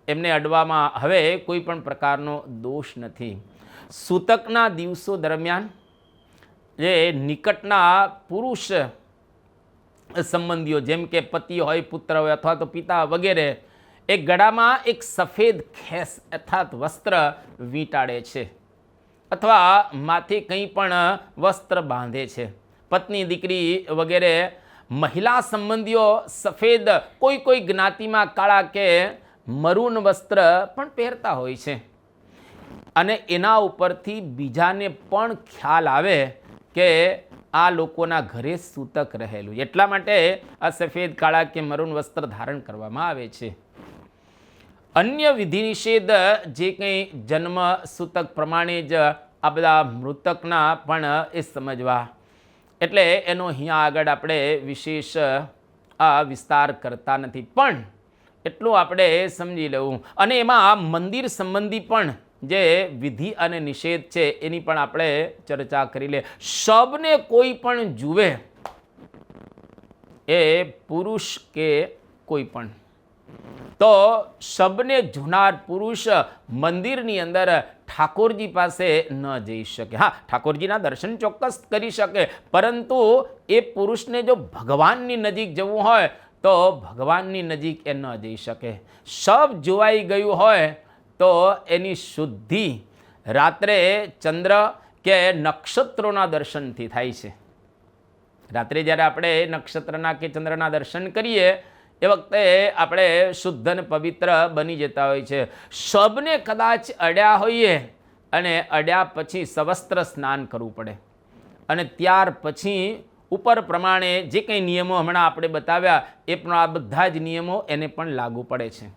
Speaker 1: એમને અડવામાં હવે કોઈ પણ પ્રકારનો દોષ નથી. સૂતકના દિવસો દરમિયાન જે નિકટના પુરુષ સંબંધીઓ જેમ કે પતિ હોય, પુત્ર હોય અથવા તો પિતા વગેરે એ ગળામાં એક સફેદ ખેસ અર્થાત વસ્ત્ર વીંટાળે છે અથવા માથે કંઈ પણ વસ્ત્ર બાંધે છે. પત્ની, દીકરી વગેરે મહિલા સંબંધીઓ સફેદ, કોઈ જ્ઞાતિમાં કાળા કે મરૂન વસ્ત્ર પણ પહેરતા હોય છે અને એના ઉપરથી બીજાને પણ ખ્યાલ આવે કે આ લોકોના ઘરે સૂતક રહેલું, એટલા માટે આ સફેદ, કાળા કે મરૂન વસ્ત્ર ધારણ કરવામાં આવે છે. અન્ય વિધિ નિષેધ જે કંઈ જન્મ સૂતક પ્રમાણે જ આ બધા મૃતકના પણ એ સમજવા, એટલે એનો અહીંયા આગળ આપણે વિશેષ આ વિસ્તાર કરતા નથી, પણ એટલું આપણે સમજી લેવું. અને એમાં મંદિર સંબંધી પણ જે વિધિ અને નિષેધ છે એની પણ આપણે ચર્ચા કરી લે. શબને કોઈ પણ જુએ, એ પુરુષ કે કોઈ પણ, તો શબને જોનાર પુરુષ મંદિરની અંદર ઠાકોરજી પાસે ન જઈ શકે. હા, ઠાકોરજીના દર્શન ચોક્કસ કરી શકે, પરંતુ એ પુરુષને જો ભગવાનની નજીક જવું હોય તો ભગવાનની નજીક એ ન જઈ શકે. શબ જોવાઈ ગયું હોય તો એની શુદ્ધિ રાત્રે ચંદ્ર કે નક્ષત્રોના દર્શનથી થાય છે. રાત્રે જ્યારે આપણે નક્ષત્રના કે ચંદ્રના દર્શન કરીએ એ વખતે આપણે શુદ્ધ અને પવિત્ર બની જતા હોય છે. શબને કદાચ અડ્યા હોઈએ અને અડ્યા પછી સવસ્ત્ર સ્નાન કરવું પડે અને ત્યાર પછી ઉપર પ્રમાણે જે કંઈ નિયમો હમણાં આપણે બતાવ્યા એ પણ આ બધા જ નિયમો એને પણ લાગુ પડે છે.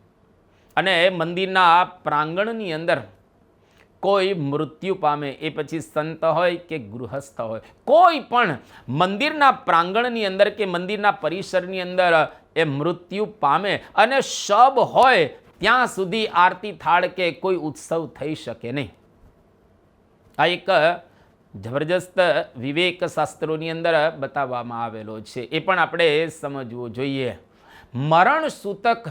Speaker 1: અને મંદિરના પ્રાંગણની અંદર કોઈ મૃત્યુ પામે, એ પછી સંત હોય કે ગૃહસ્થ હોય, કોઈ પણ મંદિરના પ્રાંગણની અંદર કે મંદિરના પરિસરની અંદર એ મૃત્યુ પામે અને શબ હોય ત્યાં સુધી આરતી થાળ કે કોઈ ઉત્સવ થઈ શકે નહીં. આ એક જબરજસ્ત વિવેક શાસ્ત્રોની અંદર બતાવવામાં આવેલો છે, એ પણ આપણે સમજવું જોઈએ. મરણ સૂતક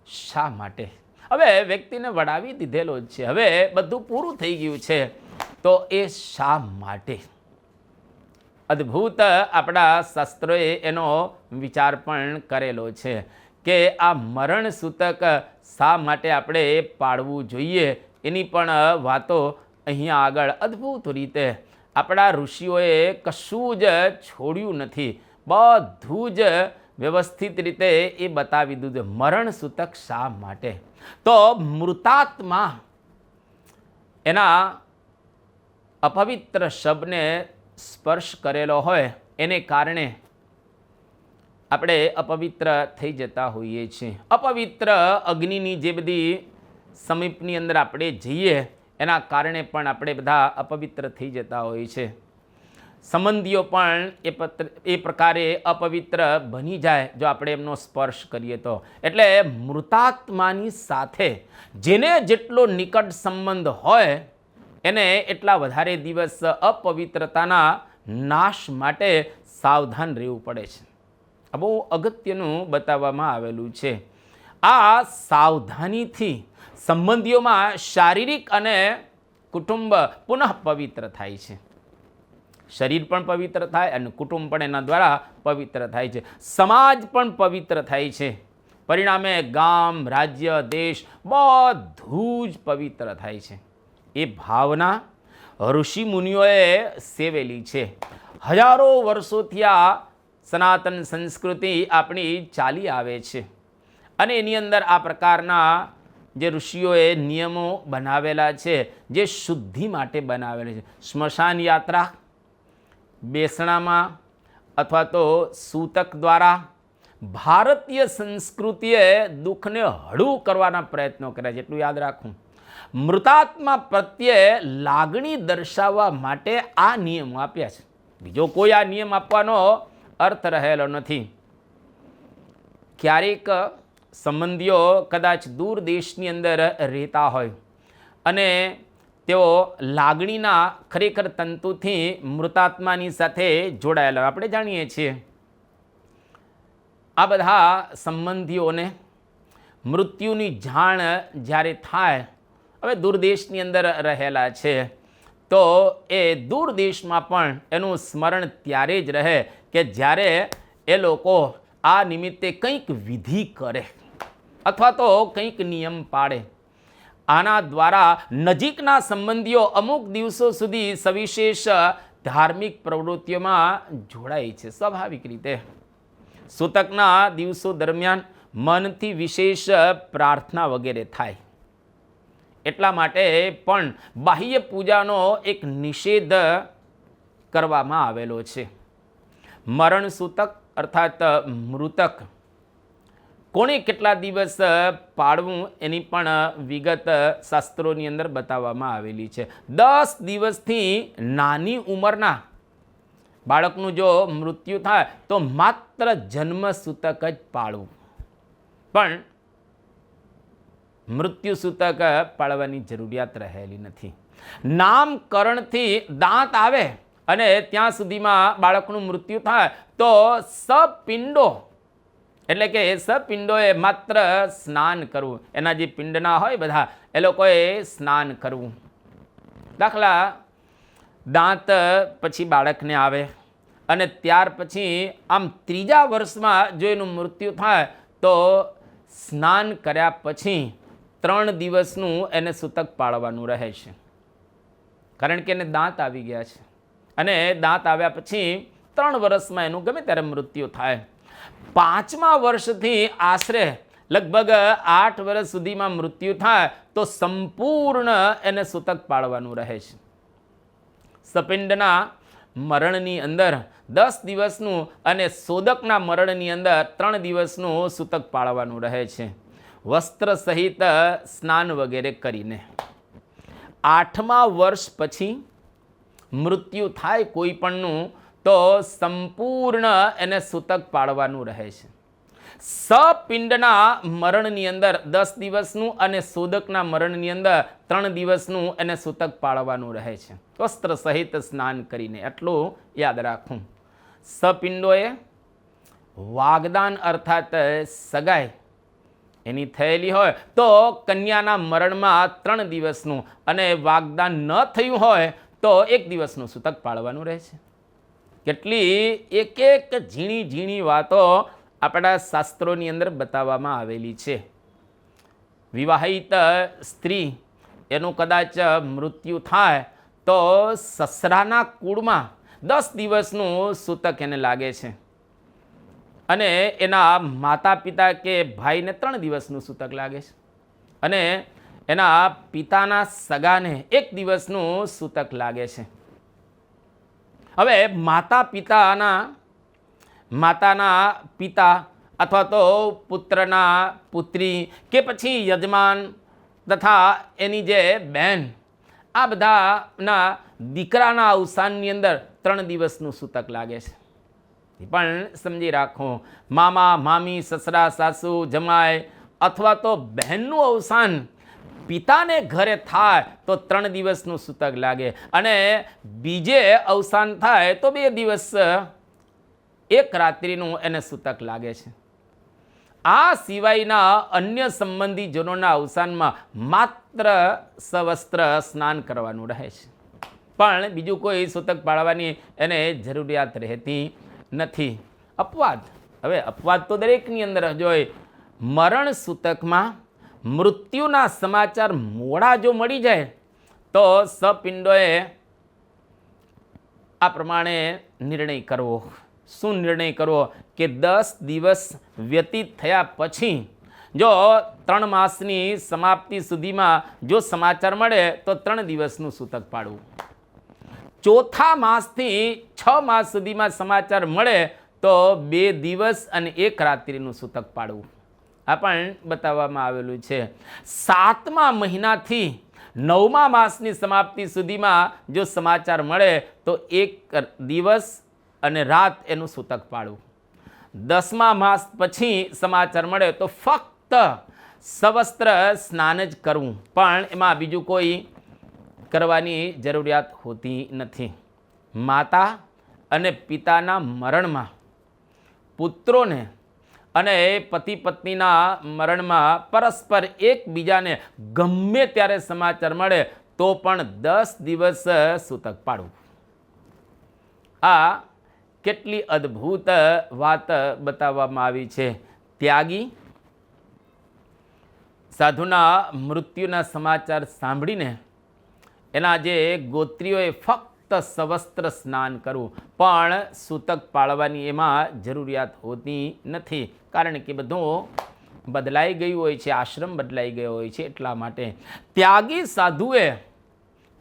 Speaker 1: શા માટે? હવે વ્યક્તિને વડાવી દીધેલો જ છે, હવે બધું પૂરું થઈ ગયું છે, તો એ શા માટે? અદ્ભુત આપણા શાસ્ત્રોએ એનો વિચાર પણ કરેલો છે કે આ મરણ સૂતક શા માટે આપણે પાળવું જોઈએ, એની પણ વાતો અહીંયા આગળ અદ્ભુત રીતે આપણા ઋષિઓએ કશું જ છોડ્યું નથી, બધું જ વ્યવસ્થિત રીતે એ બતાવી દીધું. મરણ સૂતક શા માટે? તો મૃતાત્મા એના અપવિત્ર શબને સ્પર્શ કરેલો હોય એને કારણે આપણે અપવિત્ર થઈ જતા હોઈએ છીએ. અપવિત્ર અગ્નિની જે બધી સમીપની અંદર આપણે જઈએ એના કારણે પણ આપણે બધા અપવિત્ર થઈ જતા હોઈએ છીએ. સંબંધીઓ પણ એ પ્રકારે અપવિત્ર બની જાય જો આપણે એમનો સ્પર્શ કરીએ તો. એટલે મૃતાત્માની સાથે જેને જેટલો નિકટ સંબંધ હોય એને એટલા વધારે દિવસ અપવિત્રતાના નાશ માટે સાવધાન રહેવું પડે છે. આ બહુ અગત્યનું બતાવવામાં આવેલું છે. આ સાવધાનીથી સંબંધીઓમાં શારીરિક અને કુટુંબ પુનઃ પવિત્ર થાય છે. શરીર પણ પવિત્ર થાય અને કુટુંબ પણ એના દ્વારા પવિત્ર થાય છે. સમાજ પણ પવિત્ર થાય છે. પરિણામે ગામ, રાજ્ય, દેશ બધું જ પવિત્ર થાય છે. એ ભાવના ઋષિ મુનિઓએ સેવેલી છે. હજારો વર્ષોથી આ સનાતન સંસ્કૃતિ આપણી ચાલી આવે છે અને એની અંદર આ પ્રકારના જે ઋષિઓએ નિયમો બનાવેલા છે, જે શુદ્ધિ માટે બનાવેલા છે. સ્મશાન યાત્રા, બેસણામાં અથવા તો સૂતક દ્વારા ભારતીય સંસ્કૃતિએ દુઃખને હળવું કરવાના પ્રયત્નો કર્યા છે. એટલું યાદ રાખવું. મૃતાત્મા પ્રત્યે લાગણી દર્શાવવા માટે આ નિયમો આપ્યા છે. બીજો કોઈ આ નિયમ આપવાનો અર્થ રહેલો નથી. ક્યારેક સંબંધીઓ કદાચ દૂર દેશની અંદર રહેતા હોય અને તેઓ લાગણીના ખરેખર તંતુથી મૃતાત્માની સાથે જોડાયેલા, આપણે જાણીએ છીએ આ બધા સંબંધીઓને મૃત્યુની જાણ જ્યારે થાય, હવે દૂરદેશની અંદર રહેલા છે તો એ દૂર દેશમાં પણ એનું સ્મરણ ત્યારે જ રહે કે જ્યારે એ લોકો આ નિમિત્તે કંઈક વિધિ કરે અથવા તો કંઈક નિયમ પાડે. આના દ્વારા નજીકના સંબંધીઓ અમુક દિવસો સુધી સવિશેષ ધાર્મિક પ્રવૃત્તિઓમાં જોડાય છે. સ્વાભાવિક રીતે સૂતકના દિવસો દરમિયાન મનથી વિશેષ પ્રાર્થના વગેરે થાય. એટલા માટે પણ બાહ્ય પૂજાનો એક નિષેધ કરવામાં આવેલો છે. મરણ સૂતક અર્થાત મૃતક કોણે કેટલા દિવસ પાળવું એની પણ વિગત શાસ્ત્રોની અંદર બતાવવામાં આવેલી છે. 10 દિવસથી નાની ઉંમરના બાળકનું જો મૃત્યુ થાય તો માત્ર જન્મ સૂતક જ પાળવું, પણ મૃત્યુ સૂતક પાળવાની જરૂરિયાત રહેલી નથી. નામકરણથી દાંત આવે અને ત્યાં સુધીમાં બાળકનું મૃત્યુ થાય તો સપિંડો એટલે કે સપિંડોએ માત્ર સ્નાન કરવું. એના જે પિંડના હોય બધા એ લોકોએ સ્નાન કરવું. દાખલા દાંત પછી બાળકને આવે અને ત્યાર પછી આમ 3જા વર્ષમાં જો એનું મૃત્યુ થાય તો સ્નાન કર્યા પછી 3 દિવસનું એને સૂતક પાળવાનું રહે છે, કારણ કે એને દાંત આવી ગયા છે અને દાંત આવ્યા પછી 3 વર્ષમાં એનું ગમે ત્યારે મૃત્યુ થાય. 5મા વર્ષથી આશરે લગભગ 8 વર્ષ સુધીમાં મૃત્યુ થાય તો સંપૂર્ણ એને સૂતક પાળવાનું રહે છે. સપિંડના મરણની અંદર 10 દિવસનું અને સોદકના મરણની અંદર 3 દિવસનું સૂતક પાળવાનું રહે છે, વસ્ત્ર સહિત સ્નાન વગેરે કરીને. 8મા વર્ષ પછી મૃત્યુ થાય કોઈ પણનું તો સંપૂર્ણ એને સૂતક પાળવાનું રહે છે. સપિંડના મરણની અંદર 10 દિવસનું અને શોધકના મરણની અંદર 3 દિવસનું એને સૂતક પાળવાનું રહે છે, વસ્ત્ર સહિત સ્નાન કરીને. એટલું યાદ રાખવું. સપિંડોએ વાગદાન અર્થાત સગાઈ એની થયેલી હોય તો કન્યાના મરણમાં 3 દિવસનું અને વાગદાન ન થયું હોય તો 1 દિવસનું સૂતક પાળવાનું રહે છે. કેટલી એક એક ઝીણી ઝીણી વાતો આપણા શાસ્ત્રોની અંદર બતાવવામાં આવેલી છે. વિવાહિત સ્ત્રી એનું કદાચ મૃત્યુ થાય તો સસરાના કુળમાં 10 દિવસનું સૂતક એને લાગે છે અને એના માતા પિતા કે ભાઈને 3 દિવસનું સૂતક લાગે છે અને એના પિતાના સગાને 1 દિવસનું સૂતક લાગે છે. હવે માતાના પિતા અથવા તો પુત્રના પુત્રી કે પછી યજમાન તથા એની જે બહેન, આ બધાના દીકરાના અવસાનની અંદર 3 દિવસનું સૂતક લાગે છે. પણ સમજી રાખો, મામા મામી, સસરા સાસુ, જમાઈ અથવા તો બહેનનું અવસાન પિતાને ઘરે થાય તો 3 દિવસનું સૂતક લાગે અને બીજે અવસાન થાય તો 2 દિવસ 1 રાત્રિનું એને સૂતક લાગે છે. આ સિવાયના અન્ય સંબંધીજનોના અવસાનમાં માત્ર સવસ્ત્ર સ્નાન કરવાનું રહે છે, પણ બીજું કોઈ સૂતક પાળવાની એને જરૂરિયાત રહેતી નથી. અપવાદ, હવે અપવાદ તો દરેકની અંદર જોઈએ. મરણ સૂતકમાં મૃત્યુના સમાચાર મોડા જો મળી જાય તો સપિંડોએ આ પ્રમાણે નિર્ણય કરવો. શું નિર્ણય કરવો કે 10 દિવસ વ્યતીત થયા પછી જો 3 માસની સમાપ્તિ સુધીમાં જો સમાચાર મળે તો 3 દિવસનું સૂતક પાડવું. ચોથા માસથી 6 માસ સુધીમાં સમાચાર મળે તો 2 દિવસ અને 1 રાત્રિનું સૂતક પાડવું. આ પણ બતાવવામાં આવેલું છે. 7મા મહિનાથી 9મા માસની સમાપ્તિ સુધીમાં જો સમાચાર મળે તો 1 દિવસ અને રાત એનું સૂતક પાડવું. 10મા માસ પછી સમાચાર મળે તો ફક્ત સવસ્ત્ર સ્નાન જ કરવું, પણ એમાં બીજું કોઈ કરવાની જરૂરિયાત હોતી નથી. માતા અને પિતાના મરણમાં, પુત્રોને અને પતિ પત્નીના મરણમાં પરસ્પર એકબીજાને ગમે ત્યારે સમાચાર મળે તો પણ 10 દિવસ સૂતક પાડવું. આ કેટલી અદ્ભુત વાત બતાવવામાં આવી છે. ત્યાગી સાધુના મૃત્યુના સમાચાર સાંભળીને એના જે ગોત્રીઓએ ફક્ત સવસ્ત્ર સ્નાન કરવું, પણ સૂતક પાળવાની એમાં જરૂરિયાત હોતી નથી, કારણ કે બધું બદલાઈ ગયું હોય છે, આશ્રમ બદલાઈ ગયો હોય છે. એટલા માટે ત્યાગી સાધુએ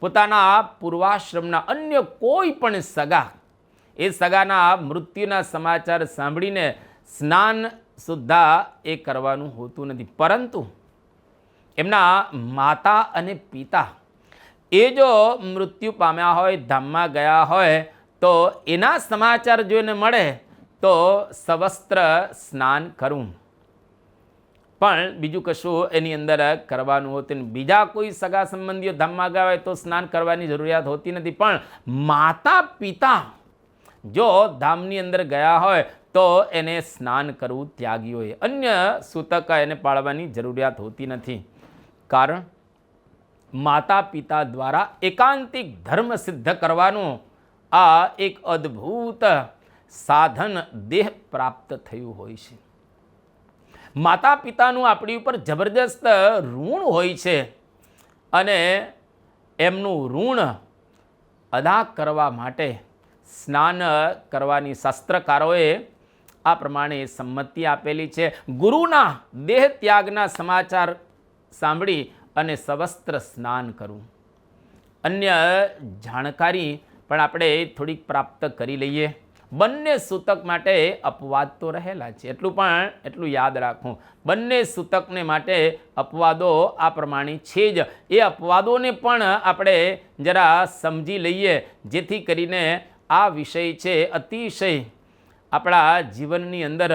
Speaker 1: પોતાના પૂર્વાશ્રમના અન્ય કોઈ પણ સગા, એ સગાના મૃત્યુના સમાચાર સાંભળીને સ્નાન સુદ્ધા એ કરવાનું હોતું નથી, પરંતુ એમના માતા અને પિતા એ જો મૃત્યુ પામ્યા હોય, ધામમાં ગયા હોય તો એના સમાચાર જોઈને મળે તો સવસ્ત્ર સ્નાન કરવું, પણ બીજું કશું એની અંદર કરવાનું હોતું નથી. બીજા કોઈ સગા સંબંધીઓ ધામમાં ગયા હોય તો સ્નાન કરવાની જરૂરિયાત હોતી નથી, પણ માતા પિતા જો ધામની અંદર ગયા હોય તો એને સ્નાન કરવું ત્યાગીઓએ. અન્ય સૂતક એને પાળવાની જરૂરિયાત હોતી નથી, કારણ માતા પિતા દ્વારા એકાંતિક ધર્મ સિદ્ધ કરવાનું આ એક અદ્ભુત સાધન દેહ પ્રાપ્ત થયું હોય છે. માતા પિતાનું આપણી ઉપર જબરદસ્ત ઋણ હોય છે અને એમનું ઋણ અદા કરવા માટે સ્નાન કરવાની શાસ્ત્રકારોએ આ પ્રમાણે સંમતિ આપેલી છે. ગુરુના દેહ ત્યાગના સમાચાર સાંભળી અને સવસ્ત્ર સ્નાન કરવું. અન્ય જાણકારી પણ આપણે થોડીક પ્રાપ્ત કરી લઈએ. બંને સૂતક માટે અપવાદ તો રહેલા છે. એટલું યાદ રાખવું, બંને સૂતકને માટે અપવાદો આ પ્રમાણે છે જ. એ અપવાદોને પણ આપણે જરા સમજી લઈએ, જેથી કરીને આ વિષય છે અતિશય આપણા જીવનની અંદર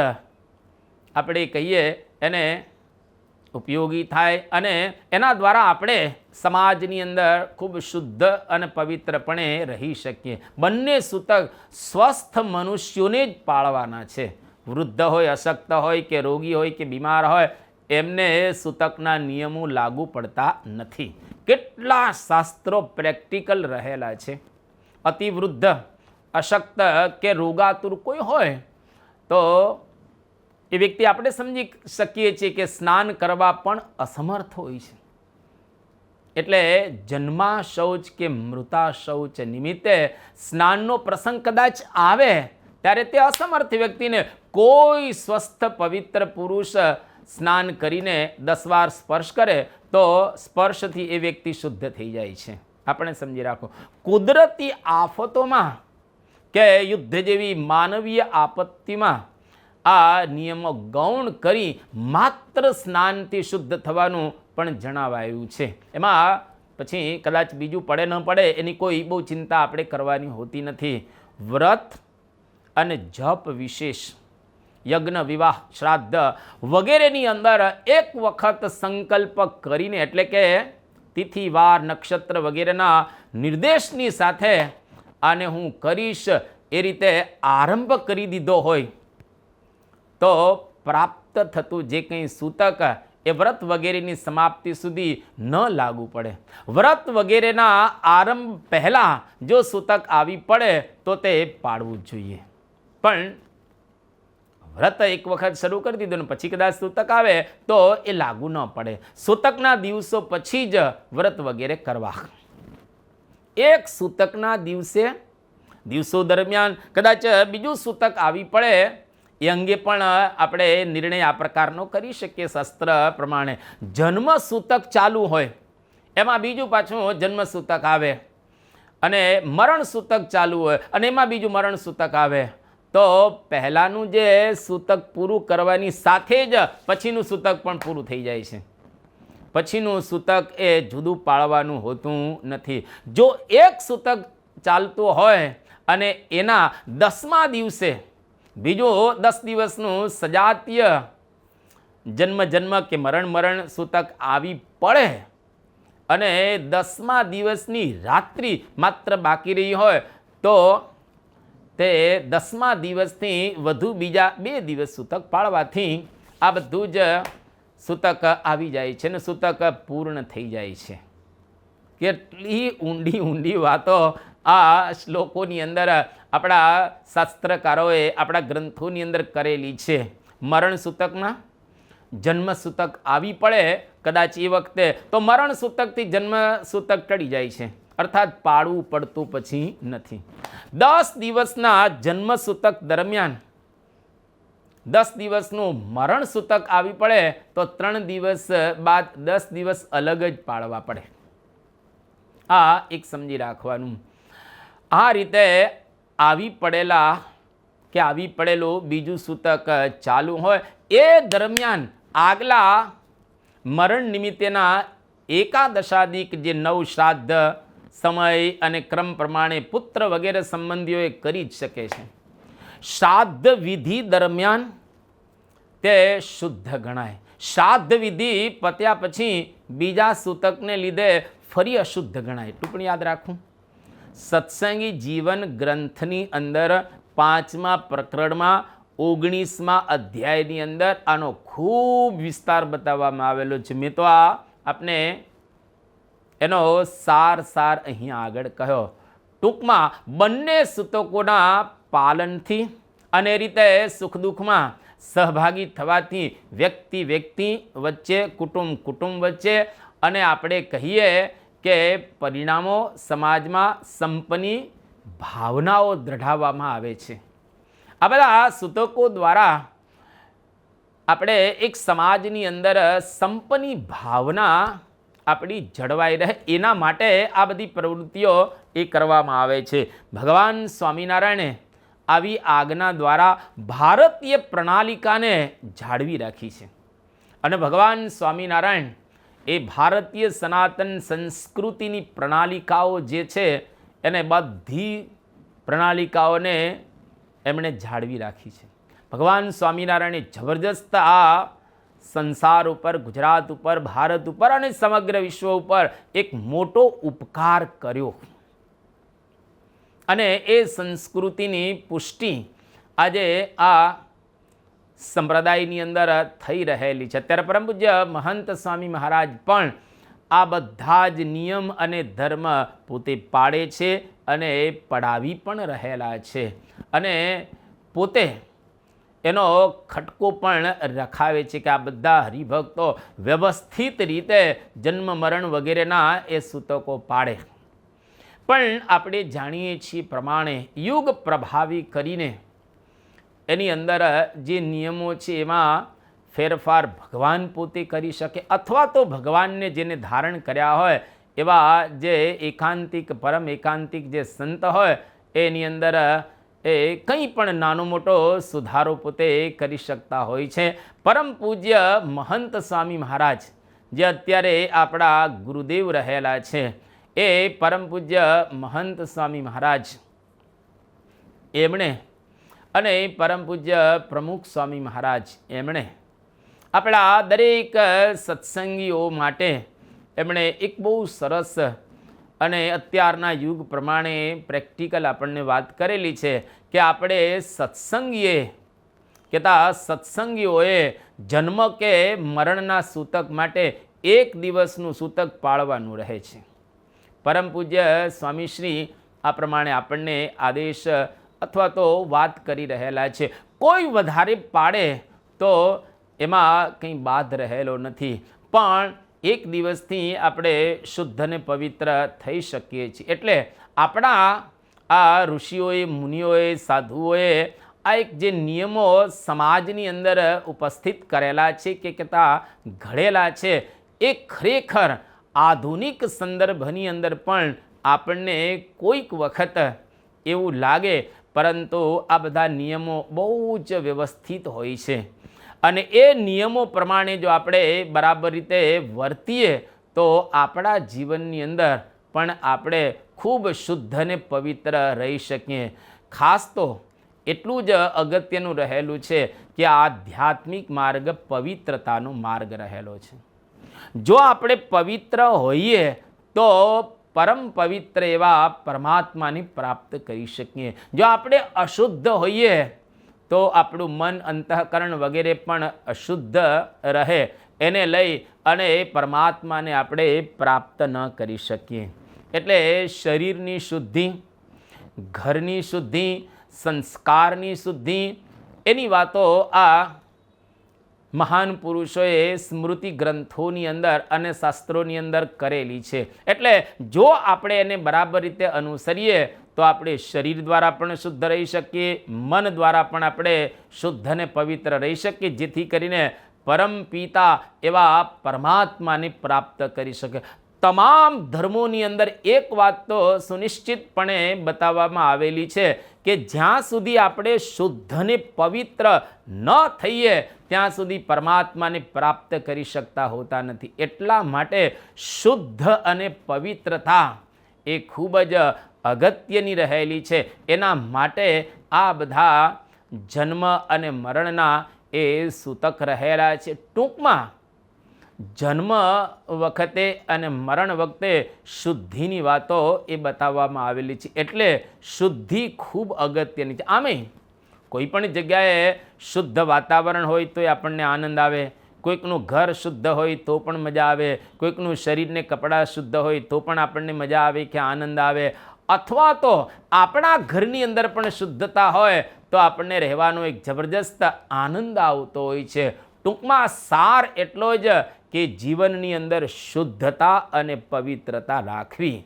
Speaker 1: આપણે કહીએ એને ઉપયોગી થાય અને એના દ્વારા આપણે સમાજની અંદર ખૂબ શુદ્ધ અને પવિત્રપણે રહી શકીએ. બંને સૂતક સ્વસ્થ મનુષ્યોને જ પાળવાના છે. વૃદ્ધ હોય, અશક્ત હોય કે રોગી હોય કે બીમાર હોય, એમને સૂતકના નિયમો લાગુ પડતા નથી. કેટલા શાસ્ત્રો પ્રેક્ટિકલ રહેલા છે. અતિવૃદ્ધ, અશક્ત કે રોગાતુર કોઈ હોય તો એ વ્યક્તિ આપણે સમજી શકીએ છીએ કે સ્નાન કરવા પણ અસમર્થ હોય છે. એટલે જન્મા શૌચ કે મૃતા શૌચ નિમિત્તે સ્નાનનો પ્રસંગ કદાચ આવે ત્યારે તે અસમર્થ વ્યક્તિને કોઈ સ્વસ્થ પવિત્ર પુરુષ સ્નાન કરીને 10 વાર સ્પર્શ કરે તો સ્પર્શથી એ વ્યક્તિ શુદ્ધ થઈ જાય છે. આપણે સમજી રાખો, કુદરતી આફતોમાં કે યુદ્ધ જેવી માનવીય આપત્તિમાં આ નિયમો ગૌણ કરી માત્ર સ્નાનથી શુદ્ધ થવાનું પણ જણાવાયું છે. એમાં પછી કદાચ બીજું પડે ન પડે એની કોઈ બહુ ચિંતા આપણે કરવાની હોતી નથી. વ્રત અને જપ વિશેષ, યજ્ઞ, વિવાહ, શ્રાદ્ધ વગેરેની અંદર એક વખત સંકલ્પ કરીને, એટલે કે તિથિ, વાર, નક્ષત્ર વગેરેના નિર્દેશની સાથે આને હું કરીશ એ રીતે આરંભ કરી દીધો હોય તો પ્રાપ્ત થતું જે કંઈ સૂતક એ વ્રત વગેરેની સમાપ્તિ સુધી ન લાગુ પડે. વ્રત વગેરેના આરંભ પહેલાં જો સૂતક આવી પડે તો તે પાળવું જ જોઈએ. પણ વ્રત એક વખત શરૂ કરી દીધું ને પછી કદાચ સૂતક આવે તો એ લાગુ ન પડે. સૂતકના દિવસો પછી જ વ્રત વગેરે કરવા. એક સૂતકના દિવસો દરમિયાન કદાચ બીજું સૂતક આવી પડે એ અંગે પણ આપણે નિર્ણય આ પ્રકારનો કરી શકીએ શાસ્ત્ર પ્રમાણે. જન્મ સૂતક ચાલુ હોય એમાં બીજું પાછું જન્મ સૂતક આવે અને મરણ સૂતક ચાલુ હોય અને એમાં બીજું મરણ સૂતક આવે તો પહેલાંનું જે સૂતક પૂરું કરવાની સાથે જ પછીનું સૂતક પણ પૂરું થઈ જાય છે. પછીનું સૂતક એ જુદું પાળવાનું હોતું નથી. જો એક સૂતક ચાલતું હોય અને એના 10મા દિવસે બીજું 10 દિવસનું સજાતીય જન્મ કે મરણ સૂતક આવી પડે અને 10મા દિવસની રાત્રિ માત્ર બાકી રહી હોય તો તે 10મા દિવસથી વધુ બીજા 2 દિવસ સૂતક પાળવાથી આ બધું જ સૂતક આવી જાય છે ને સૂતક પૂર્ણ થઈ જાય છે. કેટલી ઊંડી વાતો આ શ્લોકોની અંદર આપણા શાસ્ત્રકારોએ આપણા ગ્રંથોની અંદર કરેલી છે. મરણ સૂતકના જન્મ સૂતક આવી પડે કદાચ એ વખતે તો મરણ સૂતકથી જન્મ સૂતક ટળી જાય છે, અર્થાત પાળવું પડતું પછી નથી. 10 દિવસના જન્મ સૂતક દરમિયાન 10 દિવસનું મરણ સૂતક આવી પડે તો 3 દિવસ બાદ 10 દિવસ અલગ જ પાળવા પડે. આ એક સમજી રાખવાનું. આ રીતે આવી પડેલું બીજું સૂતક ચાલુ હોય એ દરમિયાન આગલા મરણ નિમિત્તેના એકાદશાદિક જે 9 શ્રાદ્ધ સમય અને ક્રમ પ્રમાણે પુત્ર વગેરે સંબંધીઓએ કરી જ શકે છે. શ્રાદ્ધ વિધિ દરમિયાન તે શુદ્ધ ગણાય. શ્રાદ્ધ વિધિ પત્યા પછી બીજા સૂતકને લીધે ફરી અશુદ્ધ ગણાય. ટિપ્પણી યાદ રાખવું. સત્સંગી જીવન ગ્રંથની અંદર 5મા પ્રકરણમાં 19મા અધ્યાયની અંદર આનો ખૂબ વિસ્તાર બતાવવામાં આવેલો છે. મેં તો આપને એનો સાર અહીંયા આગળ કહ્યો. ટૂંકમાં બંને સૂતકોના પાલનથી અને રીતે સુખ દુઃખમાં સહભાગી થવાથી વ્યક્તિ વચ્ચે, કુટુંબ વચ્ચે અને આપણે કહીએ કે પરિણામો સમાજમાં સંપની ભાવનાઓ દ્રઢાવવામાં આવે છે. આ બધા સૂતકો દ્વારા આપણે એક સમાજની અંદર સંપની ભાવના આપણી જળવાઈ રહે એના માટે આ બધી પ્રવૃત્તિઓ એ કરવામાં આવે છે. ભગવાન સ્વામિનારાયણે આવી આજ્ઞા દ્વારા ભારતીય પ્રણાલિકાને જાળવી રાખી છે. અને ભગવાન સ્વામિનારાયણ એ ભારતીય સનાતન સંસ્કૃતિની પ્રણાલિકાઓ જે છે એને બધી પ્રણાલિકાઓને એમણે જાળવી રાખી છે. ભગવાન સ્વામિનારાયણે જબરજસ્ત આ સંસાર ઉપર, ગુજરાત ઉપર, ભારત ઉપર અને સમગ્ર વિશ્વ ઉપર એક મોટો ઉપકાર કર્યો. અને એ સંસ્કૃતિની પુષ્ટિ આજે આ સંપ્રદાયની અંદર થઈ રહેલી છે. અત્યારે પરમ પૂજ્ય મહંત સ્વામી મહારાજ પણ આ બધા જ નિયમ અને ધર્મ પોતે પાળે છે અને પડાવી પણ રહેલા છે અને પોતે એનો ખટકો પણ રખાવે છે કે આ બધા હરિભક્તો વ્યવસ્થિત રીતે જન્મ મરણ વગેરેના એ સૂતકો પાડે. પણ આપણે જાણીએ છીએ પ્રમાણે યુગ પ્રભાવી કરીને એની અંદર જે નિયમો છે એમાં ફેરફાર ભગવાન પોતે કરી શકે અથવા તો ભગવાનને જેને ધારણ કર્યા હોય એવા જે એકાંતિક પરમ એકાંતિક જે સંત હોય એની અંદર એ કંઈ પણ નાનો મોટો સુધારો પોતે કરી શકતા હોય છે. પરમ પૂજ્ય મહંત સ્વામી મહારાજ જે અત્યારે આપણા ગુરુદેવ રહેલા છે એ પરમ પૂજ્ય મહંત સ્વામી મહારાજ એમણે અને પરમ પૂજ્ય પ્રમુખ સ્વામી મહારાજ એમણે આપણા દરેક સત્સંગીઓ માટે એમણે એક બહુ સરસ અને અત્યારના યુગ પ્રમાણે પ્રેક્ટિકલ આપણને વાત કરેલી છે કે આપણે સત્સંગીઓએ જન્મ કે મરણના સૂતક માટે એક દિવસનું સૂતક પાળવાનું રહે છે. પરમ પૂજ્ય સ્વામીશ્રી આ પ્રમાણે આપણને આદેશ અથવા તો વાત કરી રહેલા છે. કોઈ વધારે પાડે તો એમાં કંઈ બાદ રહેલો નથી, પણ એક દિવસથી આપણે શુદ્ધ અને પવિત્ર થઈ શકીએ છીએ. એટલે આપણા આ ઋષિઓએ, મુનિઓએ, સાધુઓએ આ એક જે નિયમો સમાજની અંદર ઉપસ્થિત કરેલા છે કે ઘડેલા છે એ ખરેખર આધુનિક સંદર્ભની અંદર પણ આપણને કોઈક વખત એવું લાગે, પરંતુ આ બધા નિયમો બહુ જ વ્યવસ્થિત હોય છે અને એ નિયમો પ્રમાણે જો આપણે બરાબર રીતે વર્તીએ તો આપણા જીવનની અંદર પણ આપણે ખૂબ શુદ્ધ અને પવિત્ર રહી શકીએ. ખાસ તો એટલું જ અગત્યનું રહેલું છે કે આધ્યાત્મિક માર્ગ પવિત્રતાનો માર્ગ રહેલો છે. જો આપણે પવિત્ર હોઈએ તો પરમ પવિત્ર એવા પરમાત્માને પ્રાપ્ત કરી શકીએ. જો આપણે અશુદ્ધ હોઈએ તો આપણું મન, અંતઃકરણ વગેરે પણ અશુદ્ધ રહે, એને લઈ અને પરમાત્માને આપણે પ્રાપ્ત ન કરી શકીએ. એટલે શરીરની શુદ્ધિ, ઘરની શુદ્ધિ, સંસ્કારની શુદ્ધિ એની વાતો આ મહાન પુરુષોએ સ્મૃતિ ગ્રંથોની અંદર અને શાસ્ત્રોની અંદર કરેલી છે. એટલે જો આપણે એને બરાબર રીતે અનુસરીએ તો આપણે શરીર દ્વારા પણ શુદ્ધ રહી શકીએ, મન દ્વારા પણ આપણે શુદ્ધ અને પવિત્ર રહી શકીએ, જેથી કરીને પરમ પિતા એવા પરમાત્માને પ્રાપ્ત કરી શકે. તમામ ધર્મોની અંદર એક વાત તો સુનિશ્ચિતપણે બતાવવામાં આવેલી છે કે જ્યાં સુધી આપણે શુદ્ધ અને પવિત્ર ન થઈએ ત્યાં સુધી પરમાત્માને પ્રાપ્ત કરી શકતા હોતા નથી. એટલા માટે શુદ્ધ અને પવિત્રતા એ ખૂબ જ અગત્યની રહેલી છે. એના માટે આ બધા જન્મ અને મરણના એ સૂતક રહેલા છે. ટૂંકમાં જન્મ વખતે અને મરણ વખતે શુદ્ધિની વાતો એ બતાવવામાં આવેલી છે. એટલે શુદ્ધિ ખૂબ અગત્યની છે. આમે કોઈ પણ જગ્યાએ શુદ્ધ વાતાવરણ હોય તો આપણને આનંદ આવે, કોઈકનું ઘર શુદ્ધ હોય તો પણ મજા આવે, કોઈકનું શરીરને કપડાં શુદ્ધ હોય તો પણ આપણને મજા આવે કે આનંદ આવે, અથવા તો આપણા ઘરની અંદર પણ શુદ્ધતા હોય તો આપણને રહેવાનો એક જબરજસ્ત આનંદ આવતો હોય છે. ટૂંકમાં સાર એટલો જ કે જીવનની અંદર શુદ્ધતા અને પવિત્રતા રાખવી,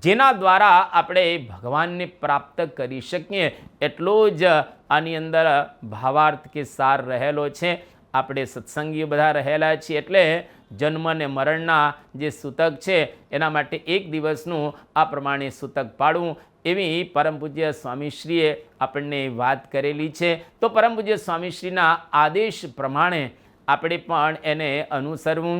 Speaker 1: જેના દ્વારા આપણે ભગવાનને પ્રાપ્ત કરી શકીએ. એટલો જ આની અંદર ભાવાર્થ કે સાર રહેલો છે. આપણે સત્સંગીઓ બધા રહેલા છીએ એટલે જન્મ અને મરણના જે સૂતક છે એના માટે એક દિવસનું આ પ્રમાણે સૂતક પાડવું, એવી પરમ પૂજ્ય સ્વામીશ્રીએ આપણને વાત કરેલી છે. તો પરમ પૂજ્ય સ્વામીશ્રીના આદેશ પ્રમાણે આપણે પણ એને અનુસરવું,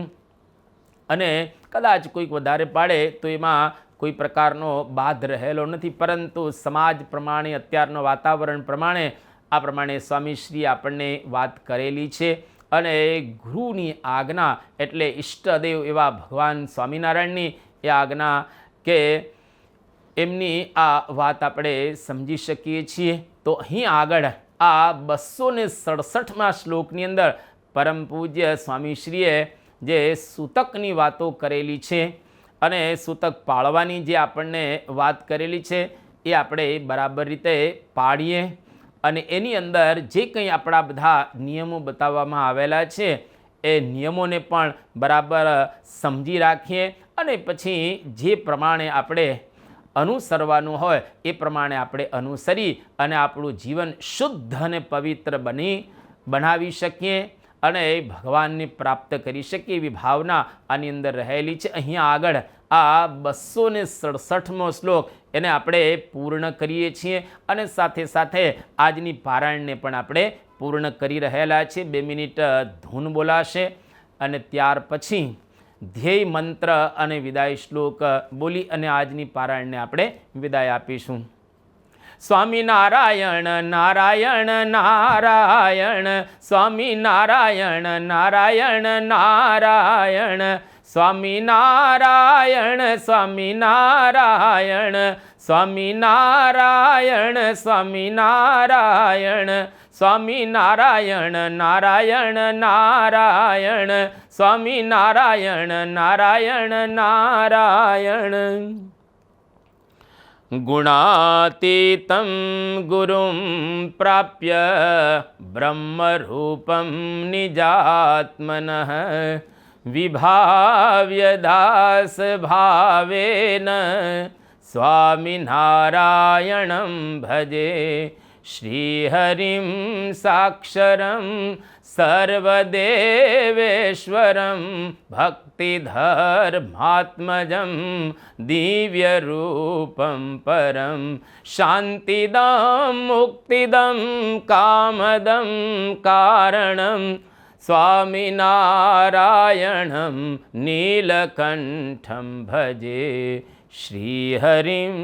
Speaker 1: અને કદાચ કોઈક વધારે પાડે તો એમાં કોઈ પ્રકારનો બાદ રહેલો નથી, પરંતુ સમાજ પ્રમાણે, અત્યારનો વાતાવરણ પ્રમાણે આ પ્રમાણે સ્વામીશ્રીએ આપણને વાત કરેલી છે. અને ગુરુની આજ્ઞા એટલે ઈષ્ટદેવ એવા ભગવાન સ્વામિનારાયણની એ આજ્ઞા કે એમની આ વાત આપણે સમજી શકીએ છીએ. તો અહીં આગળ આ 267મા શ્લોકની અંદર પરમ પૂજ્ય સ્વામીશ્રીએ જે સૂતકની વાતો કરેલી છે અને સૂતક પાળવાની જે આપણને વાત કરેલી છે એ આપણે બરાબર રીતે પાડીએ, અને એની અંદર જે કંઈ આપણા બધા નિયમો બતાવવામાં આવેલા છે એ નિયમોને પણ બરાબર સમજી રાખીએ, અને પછી જે પ્રમાણે આપણે અનુસરવાનું હોય એ પ્રમાણે આપણે અનુસરી અને આપણું જીવન શુદ્ધ અને પવિત્ર બનાવી શકીએ અને ભગવાનને પ્રાપ્ત કરી શકીએ એવી ભાવના આની અંદર રહેલી છે. અહીંયા આગળ આ 267મો શ્લોક એને આપણે પૂર્ણ કરીએ છીએ, અને સાથે સાથે આજની પારાયણને પણ આપણે પૂર્ણ કરી રહેલા છીએ. 2 મિનિટ ધૂન બોલાશે અને ત્યાર પછી ધ્યેય મંત્ર અને વિદાય શ્લોક બોલી અને આજની પારાયણને આપણે વિદાય આપીશું. સ્વામિનારાયણ નારાયણ નારાયણ, સ્વામિનારાયણ નારાયણ નારાયણ, સ્વામિનારાયણ સ્વામિનારાયણ, સ્વામિનારાયણ સ્વામિનારાયણ, સ્વામિનારાયણ નારાયણ નારાયણ, સ્વામિનારાયણ નારાયણ નારાયણ. ગુણાતીતં ગુરું પ્રાપ્ય બ્રહ્મરૂપં નિજાત્મનઃ, વિભાવ્ય દાસભાવેન સ્વામિનારાયણં ભજે. શ્રીહરિં સાક્ષરં સર્વદેવેશ્વરં ભક્તિધર્માત્મજં દિવ્યરૂપં પરમ, શાંતિદં મુક્તિદં કામદં કારણં સ્વામિનારાયણં નીલકંઠં ભજે. શ્રીહરિં